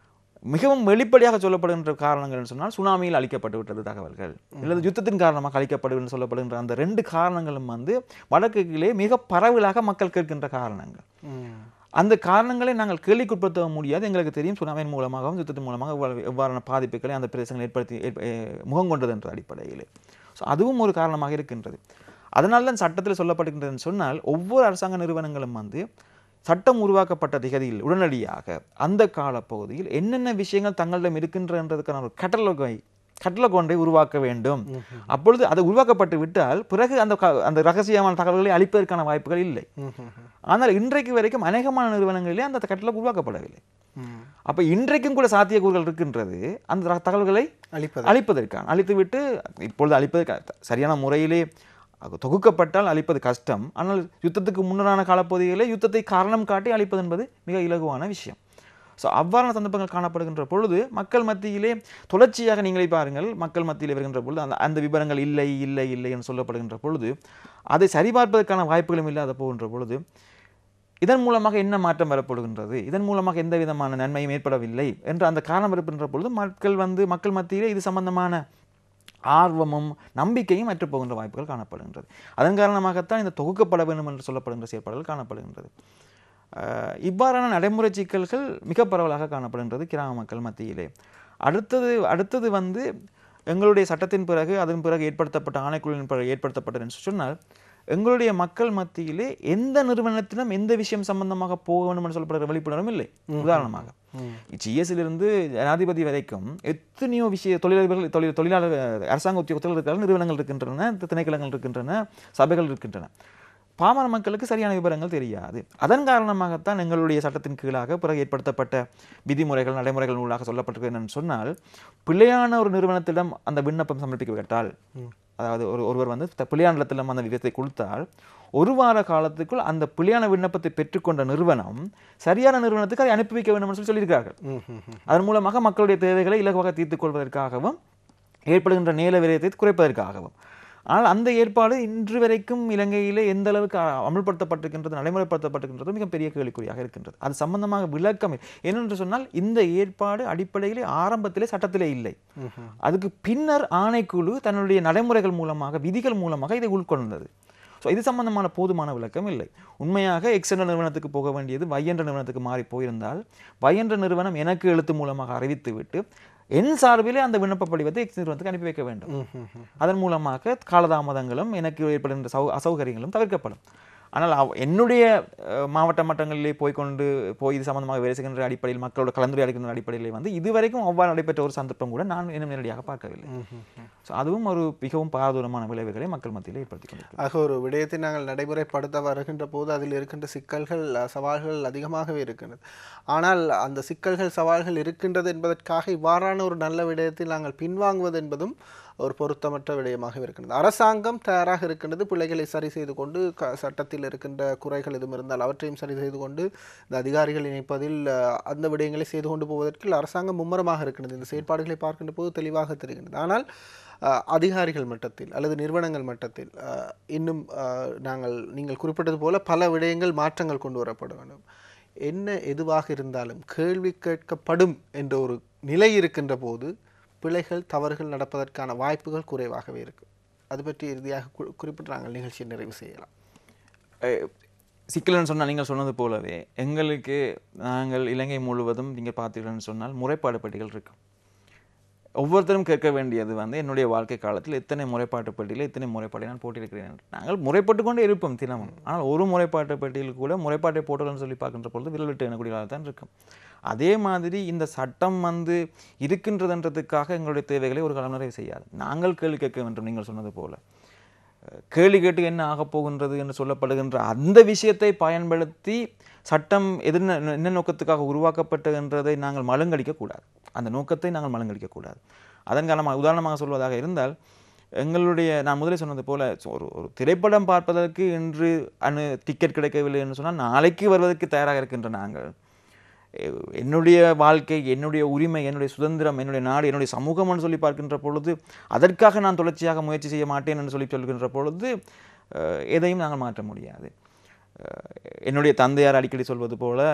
மிகவும் வெளிப்படையாக சொல்லப்படுகின்ற காரணங்கள் சொன்னால் சுனாமியில் அளிக்கப்பட்டு விட்டது தகவல்கள், அல்லது யுத்தத்தின் காரணமாக அளிக்கப்படும் சொல்லப்படுகின்ற அந்த 2 காரணங்களும் வந்து வடக்கிலே மிக பரவலாக மக்கள் கேட்கின்ற காரணங்கள். அந்த காரணங்களை நாங்கள் கேள்விக்குட்படுத்த முடியாது. எங்களுக்கு தெரியும் சுனாமியின் மூலமாகவும் யுத்தத்தின் மூலமாக எவ்வாறான பாதிப்புகளை அந்த பிரதேசங்கள் முகம் கொண்டது என்ற அடிப்படையில். ஸோ அதுவும் ஒரு காரணமாக இருக்கின்றது. அதனால தான் சட்டத்தில் சொல்லப்படுகின்றதுன்னு சொன்னால் ஒவ்வொரு அரசாங்க நிறுவனங்களும் வந்து சட்டம் உருவாக்கப்பட்ட திகதியில் உடனடியாக அந்த காலப்பகுதியில் என்னென்ன விஷயங்கள் தங்களிடம் இருக்கின்றன்றதுக்கான ஒரு கட்டளை ஒன்றை உருவாக்க வேண்டும். அப்பொழுது அது உருவாக்கப்பட்டு விட்டால் பிறகு அந்த ரகசியமான தகவல்களை அளிப்பதற்கான வாய்ப்புகள் இல்லை. ஆனால் இன்றைக்கு வரைக்கும் அநேகமான நிறுவனங்களிலே அந்த கட்டளை உருவாக்கப்படவில்லை. அப்போ இன்றைக்கும் கூட சாத்தியக்கூறுகள் இருக்கின்றது அந்த தகவல்களை அளிப்பதற்கான. அளித்துவிட்டு இப்பொழுது அளிப்பதற்கு சரியான முறையிலே தொகுக்கப்பட்டால் அளிப்பது கஷ்டம். ஆனால் யுத்தத்துக்கு முன்னரான காலப்பகுதிகளே யுத்தத்தை காரணம் காட்டி அளிப்பது என்பது மிக இலகுவான விஷயம். ஸோ அவ்வாறான சந்தர்ப்பங்கள் காணப்படுகின்ற பொழுது மக்கள் மத்தியிலே தொடர்ச்சியாக நீங்களே பாருங்கள், மக்கள் மத்தியில் வருகின்ற பொழுது அந்த விவரங்கள் இல்லை இல்லை இல்லை என்று சொல்லப்படுகின்ற பொழுது அதை சரிபார்ப்பதற்கான வாய்ப்புகளும் இல்லாத போகின்ற பொழுது இதன் மூலமாக என்ன மாற்றம் வரப்படுகின்றது, இதன் மூலமாக எந்த விதமான நன்மையும் ஏற்படவில்லை என்ற அந்த காரணம் இருக்கின்ற பொழுது மக்கள் மத்தியிலே இது சம்பந்தமான ஆர்வமும் நம்பிக்கையும் அற்றுப்போகின்ற வாய்ப்புகள் காணப்படுகின்றது. அதன் காரணமாகத்தான் இந்த தொகுக்கப்பட வேண்டும் என்று சொல்லப்படுகின்ற செயற்பாடுகள் காணப்படுகின்றது. இவ்வாறான நடைமுறை சிக்கல்கள் மிக பரவலாக காணப்படுகின்றது கிராம மக்கள் மத்தியிலே. அடுத்தது வந்து எங்களுடைய சட்டத்தின் பிறகு அதன் பிறகு ஏற்படுத்தப்பட்ட ஆணைக்குழுவின் பிறகு ஏற்படுத்தப்பட்டது என்று சொன்னால் எங்களுடைய மக்கள் மத்தியிலே எந்த நிறுவனத்திலும் எந்த விஷயம் சம்பந்தமாக போக வேண்டும் என்று சொல்லப்படுகிற விழிப்புணர்வும் இல்லை. உதாரணமாக ஜிஎஸ்லிருந்து ஜனாதிபதி வரைக்கும் எத்தனையோ தொழிலாளர் அரசாங்க உத்தியோகத்தில் இருக்கிற நிறுவனங்கள் இருக்கின்றன, திணைக்களங்கள் இருக்கின்றன, சபைகள் இருக்கின்றன. பாமர மக்களுக்கு சரியான விவரங்கள் தெரியாது. அதன் காரணமாகத்தான் எங்களுடைய சட்டத்தின் கீழாக பிறகு ஏற்படுத்தப்பட்ட விதிமுறைகள் நடைமுறைகள் ஊடாக சொல்லப்பட்டிருக்கு என்னன்னு சொன்னால் பிள்ளையான ஒரு நிறுவனத்திடம் அந்த விண்ணப்பம் சமர்ப்பிக்கப்பட்டால், அதாவது ஒருவர் வந்து பிள்ளையான இடத்திலும் அந்த விதத்தை கொடுத்தால் 1 வார காலத்துக்குள் அந்த பிள்ளையான விண்ணப்பத்தை பெற்றுக்கொண்ட நிறுவனம் சரியான நிறுவனத்துக்கு அதை அனுப்பி வைக்க வேண்டும் என்று சொல்லியிருக்கிறார்கள். அதன் மூலமாக மக்களுடைய தேவைகளை இலகுவாக தீர்த்துக் கொள்வதற்காகவும் ஏற்படுகின்ற நேர விரயத்தை குறைப்பதற்காகவும். ஆனால் அந்த ஏற்பாடு இன்று வரைக்கும் இலங்கையிலே எந்த அளவுக்கு அமல்படுத்தப்பட்டிருக்கின்றது, நடைமுறைப்படுத்தப்பட்டிருக்கின்றது மிகப்பெரிய கேள்விக்குறியாக இருக்கின்றது. அது சம்பந்தமாக விளக்கம் என்னென்று சொன்னால், இந்த ஏற்பாடு அடிப்படையிலே ஆரம்பத்திலே சட்டத்திலே இல்லை. அதுக்கு பின்னர் ஆணைக்குழு தன்னுடைய நடைமுறைகள் மூலமாக, விதிகள் மூலமாக இதை உட்கொண்டது. ஸோ இது சம்பந்தமான போதுமான விளக்கம் இல்லை. உண்மையாக எக்ஸ் என்ற நிறுவனத்துக்கு போக வேண்டியது Y என்ற நிறுவனத்துக்கு மாறி போயிருந்தால், Y என்ற நிறுவனம் எனக்கு எழுத்து மூலமாக அறிவித்து விட்டு என் சார்பிலே அந்த விண்ணப்ப படிவத்தை எக்ஸ் நிறுவனத்துக்கு அனுப்பி வைக்க வேண்டும். அதன் மூலமாக காலதாமதங்களும் எனக்கு ஏற்படுகின்ற அசௌகரியங்களும் தவிர்க்கப்படும். ஆனால் என்னுடைய மாவட்ட மட்டங்களிலே போய் இது சம்பந்தமாக வேலை செய்கின்ற அடிப்படையில், மக்களோட கலந்துரையாடுகின்ற அடிப்படையிலே இதுவரைக்கும் அவ்வாறு நடைபெற்ற ஒரு சந்தர்ப்பம் கூட நான் இன்னும் நேரடியாக பார்க்கவில்லை. ஸோ அதுவும் ஒரு மிகவும் பாரதூரமான விளைவுகளை மக்கள் மத்தியில் ஏற்படுத்தி கொண்டிருக்கிறது. ஆக ஒரு விடயத்தை நாங்கள் நடைமுறைப்படுத்த வருகின்ற போது அதில் இருக்கின்ற சிக்கல்கள், சவால்கள் அதிகமாகவே இருக்கின்றது. ஆனால் அந்த சிக்கல்கள், சவால்கள் இருக்கின்றது என்பதற்காக இவ்வாறான ஒரு நல்ல விடயத்தில் நாங்கள் பின்வாங்குவது என்பதும் ஒரு பொருத்தமற்ற விடயமாக இருக்கின்றது. அரசாங்கம் தயாராக இருக்கின்றது பிள்ளைகளை சரி செய்து கொண்டு, சட்டத்தில் இருக்கின்ற குறைகள் எதுவும் இருந்தால் அவற்றையும் சரி செய்து கொண்டு, இந்த அதிகாரிகள் இணைப்பதில் அந்த விடயங்களை செய்து கொண்டு போவதற்கு அரசாங்கம் மும்முரமாக இருக்கின்றது. இந்த செயற்பாடுகளை பார்க்கின்ற போது தெளிவாக தெரிகின்றது. ஆனால் அதிகாரிகள் மட்டத்தில் அல்லது நிறுவனங்கள் மட்டத்தில் இன்னும் நீங்கள் குறிப்பிட்டது போல பல விடயங்கள், மாற்றங்கள் கொண்டு வரப்பட வேண்டும். என்ன எதுவாக இருந்தாலும் கேள்வி கேட்கப்படும் என்ற ஒரு நிலை இருக்கின்ற போது பிழைகள், தவறுகள் நடப்பதற்கான வாய்ப்புகள் குறைவாகவே இருக்கு. அது பற்றி இறுதியாக குறிப்பிட்டு நாங்கள் நிகழ்ச்சியை நிறைவு செய்யலாம். சிக்கல்னு சொன்னால், நீங்கள் சொன்னது போலவே நாங்கள் இலங்கை முழுவதும் நீங்கள் பார்த்தீங்கன்னு சொன்னால் முறைப்பாடு பெட்டிகள் இருக்கு. ஒவ்வொருத்தரும் கேட்க வேண்டியது என்னுடைய வாழ்க்கை காலத்தில் எத்தனை முறைப்பாட்டு பெட்டியில் எத்தனை முறைப்பாட்டை நான் போட்டிருக்கிறேன். நாங்கள் முறைப்பட்டு கொண்டே இருப்போம் தினமும். ஆனால் ஒரு முறைப்பாட்டு பெட்டியில் கூட முறைப்பாட்டை போட்டோம்னு சொல்லி பார்க்கின்ற பொழுது விரல் விட்டு எண்ணக்கூடியதாக தான் இருக்கும். அதே மாதிரி இந்த சட்டம் இருக்கின்றதுன்றதுக்காக எங்களுடைய தேவைகளை ஒரு காலம் நிறைவு செய்யாது. நாங்கள் கேள்வி கேட்க வேண்டும். நீங்கள் சொன்னது போல கேள்வி கேட்டு என்ன ஆகப் போகின்றது என்று சொல்லப்படுகின்ற அந்த விஷயத்தை பயன்படுத்தி சட்டம் என்ன நோக்கத்துக்காக உருவாக்கப்பட்டதுன்றதை நாங்கள் மழுங்கடிக்கக்கூடாது. அந்த நோக்கத்தை நாங்கள் மழுங்கடிக்கக்கூடாது. அதன் காரணமாக உதாரணமாக சொல்வதாக இருந்தால், நான் முதலே சொன்னது போல ஒரு திரைப்படம் பார்ப்பதற்கு இன்று டிக்கெட் கிடைக்கவில்லை என்று சொன்னால், நாளைக்கு வருவதற்கு தயாராக இருக்கின்ற நாங்கள் என்னுடைய வாழ்க்கை, என்னுடைய உரிமை, என்னுடைய சுதந்திரம், என்னுடைய நாடு, என்னுடைய சமூகம் என்று சொல்லி பார்க்கின்ற பொழுது அதற்காக நான் தொடர்ச்சியாக முயற்சி செய்ய மாட்டேன் என்று சொல்கின்ற பொழுது எதையும் நாங்கள் மாற்ற முடியாது. என்னுடைய தந்தையார் அடிக்கடி சொல்வது போல,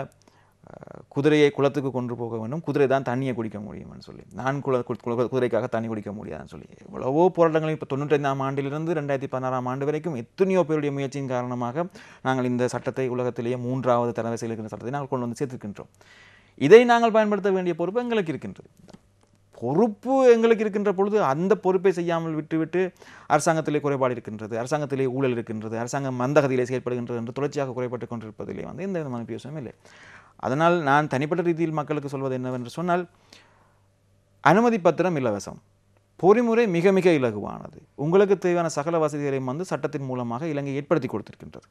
குதிரையை குளத்துக்கு கொண்டு போக வேண்டும், குதிரை தான் தண்ணியை குடிக்க முடியும்னு சொல்லி. நான் குதிரைக்காக தண்ணி குடிக்க முடியாதுன்னு சொல்லி எவ்வளவோ போராட்டங்கள் இப்போ 95ஆம் ஆண்டிலிருந்து 2016ஆம் ஆண்டு வரைக்கும் எத்தனையோ பேருடைய முயற்சியின் காரணமாக நாங்கள் இந்த சட்டத்தை உலகத்திலேயே 3வது தரவரிசையில் இருக்கின்ற சட்டத்தை நாங்கள் கொண்டு சேர்த்திருக்கின்றோம். இதை நாங்கள் பயன்படுத்த வேண்டிய பொறுப்பு எங்களுக்கு இருக்கின்றது. பொறுப்பு எங்களுக்கு இருக்கின்ற பொழுது அந்த பொறுப்பை செய்யாமல் விட்டுவிட்டு அரசாங்கத்திலே குறைபாடு இருக்கின்றது, அரசாங்கத்திலே ஊழல் இருக்கின்றது, அரசாங்கம் மந்தகதியிலே செயல்படுகின்றது என்று தொடர்ச்சியாக குறைபட்டு கொண்டிருப்பதிலே எந்த விதமான பியோசமும் இல்லை. அதனால் நான் தனிப்பட்ட ரீதியில் மக்களுக்கு சொல்வது என்னவென்று சொன்னால், அனுமதி பத்திரம் இலவசம், பொறிமுறை மிக மிக இலகுவானது. உங்களுக்கு தேவையான சகல வசதிகளையும் சட்டத்தின் மூலமாக இலங்கை ஏற்படுத்தி கொடுத்திருக்கின்றது.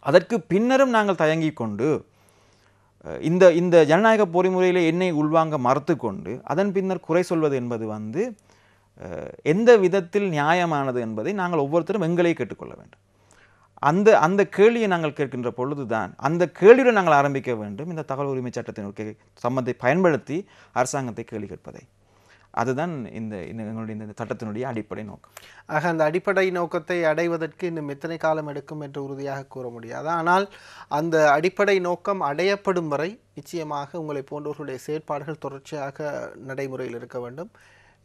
அதற்கு பின்னரும் நாங்கள் தயங்கி கொண்டு இந்த ஜனநாயக பொறிமுறையில் என்னை உள்வாங்க மறுத்து கொண்டு அதன் பின்னர் குறை சொல்வது என்பது எந்த விதத்தில் நியாயமானது என்பதை நாங்கள் ஒவ்வொருத்தரும் எங்களை கேட்டுக்கொள்ள வேண்டும். அந்த கேள்வியை நாங்கள் கேட்கின்ற பொழுதுதான், அந்த கேள்வியுடன் நாங்கள் ஆரம்பிக்க வேண்டும். இந்த தகவல் உரிமை சட்டத்தினுடைய சம்பந்தத்தை பயன்படுத்தி அரசாங்கத்தை கேள்வி கேட்பதை. அதுதான் எங்களுடைய இந்த சட்டத்தினுடைய அடிப்படை நோக்கம். ஆக அந்த அடிப்படை நோக்கத்தை அடைவதற்கு இன்னும் எத்தனை காலம் எடுக்கும் என்று உறுதியாக கூற முடியாது. ஆனால் அந்த அடிப்படை நோக்கம் அடையப்படும் வரை நிச்சயமாக உங்களை போன்றவர்களுடைய செயற்பாடுகள் தொடர்ச்சியாக நடைமுறையில் இருக்க வேண்டும்.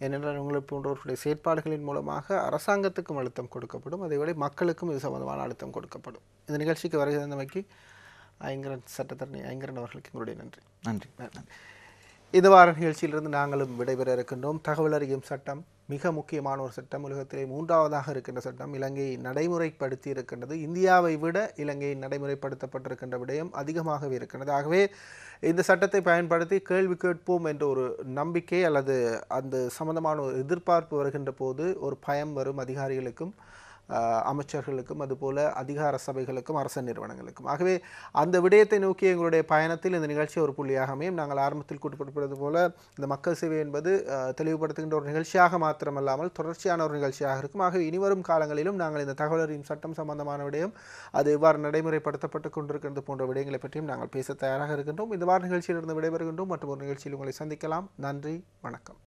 ஏனென்றால் உங்களை போன்றவர்களுடைய செயற்பாடுகளின் மூலமாக அரசாங்கத்துக்கும் அழுத்தம் கொடுக்கப்படும், அதைவிட மக்களுக்கும் இது சம்பந்தமான அழுத்தம் கொடுக்கப்படும். இந்த நிகழ்ச்சிக்கு வருகை தந்தமைக்கு சட்டத்தரணி ஐங்கரன் அவர்களுக்கு எங்களுடைய நன்றி. நன்றி. இந்த வார நிகழ்ச்சியிலிருந்து நாங்களும் விடைபெற இருக்கின்றோம். தகவல் அறியும் சட்டம் மிக முக்கியமான ஒரு சட்டம், உலகத்திலே 3வதாக இருக்கின்ற சட்டம். இலங்கையை நடைமுறைப்படுத்தி இருக்கின்றது. இந்தியாவை விட இலங்கையை நடைமுறைப்படுத்தப்பட்டிருக்கின்ற விடயம் அதிகமாகவே இருக்கின்றது. ஆகவே இந்த சட்டத்தை பயன்படுத்தி கேள்வி கேட்போம் என்ற ஒரு நம்பிக்கை அல்லது அந்த சம்பந்தமான ஒரு எதிர்பார்ப்பு வருகின்ற போது ஒரு பயம் வரும் அதிகாரிகளுக்கும், அமைச்சர்களுக்கும், அதுபோல அதிகார சபைகளுக்கும், அரச நிறுவனங்களுக்கும். ஆகவே அந்த விடயத்தை நோக்கி எங்களுடைய பயணத்தில் இந்த நிகழ்ச்சி ஒரு புள்ளியாக அமையும். நாங்கள் ஆரம்பத்தில் குறிப்பிட்டது போல இந்த மக்கள் சேவை என்பது தெளிவுபடுத்துகின்ற ஒரு நிகழ்ச்சியாக மாத்திரமல்லாமல் தொடர்ச்சியான ஒரு நிகழ்ச்சியாக இருக்கும். ஆகவே இனிவரும் காலங்களிலும் நாங்கள் இந்த தகவல் அறியும் சட்டம் சம்பந்தமான விடயம் அது எவ்வாறு நடைமுறைப்படுத்தப்பட்டு கொண்டிருக்கிறது போன்ற விடயங்களை பற்றியும் நாங்கள் பேச தயாராக இருக்கின்றோம். இந்த வார நிகழ்ச்சியிலிருந்து விடைபெறுகின்றோம். மற்றும் ஒரு நிகழ்ச்சியில் உங்களை சந்திக்கலாம். நன்றி, வணக்கம்.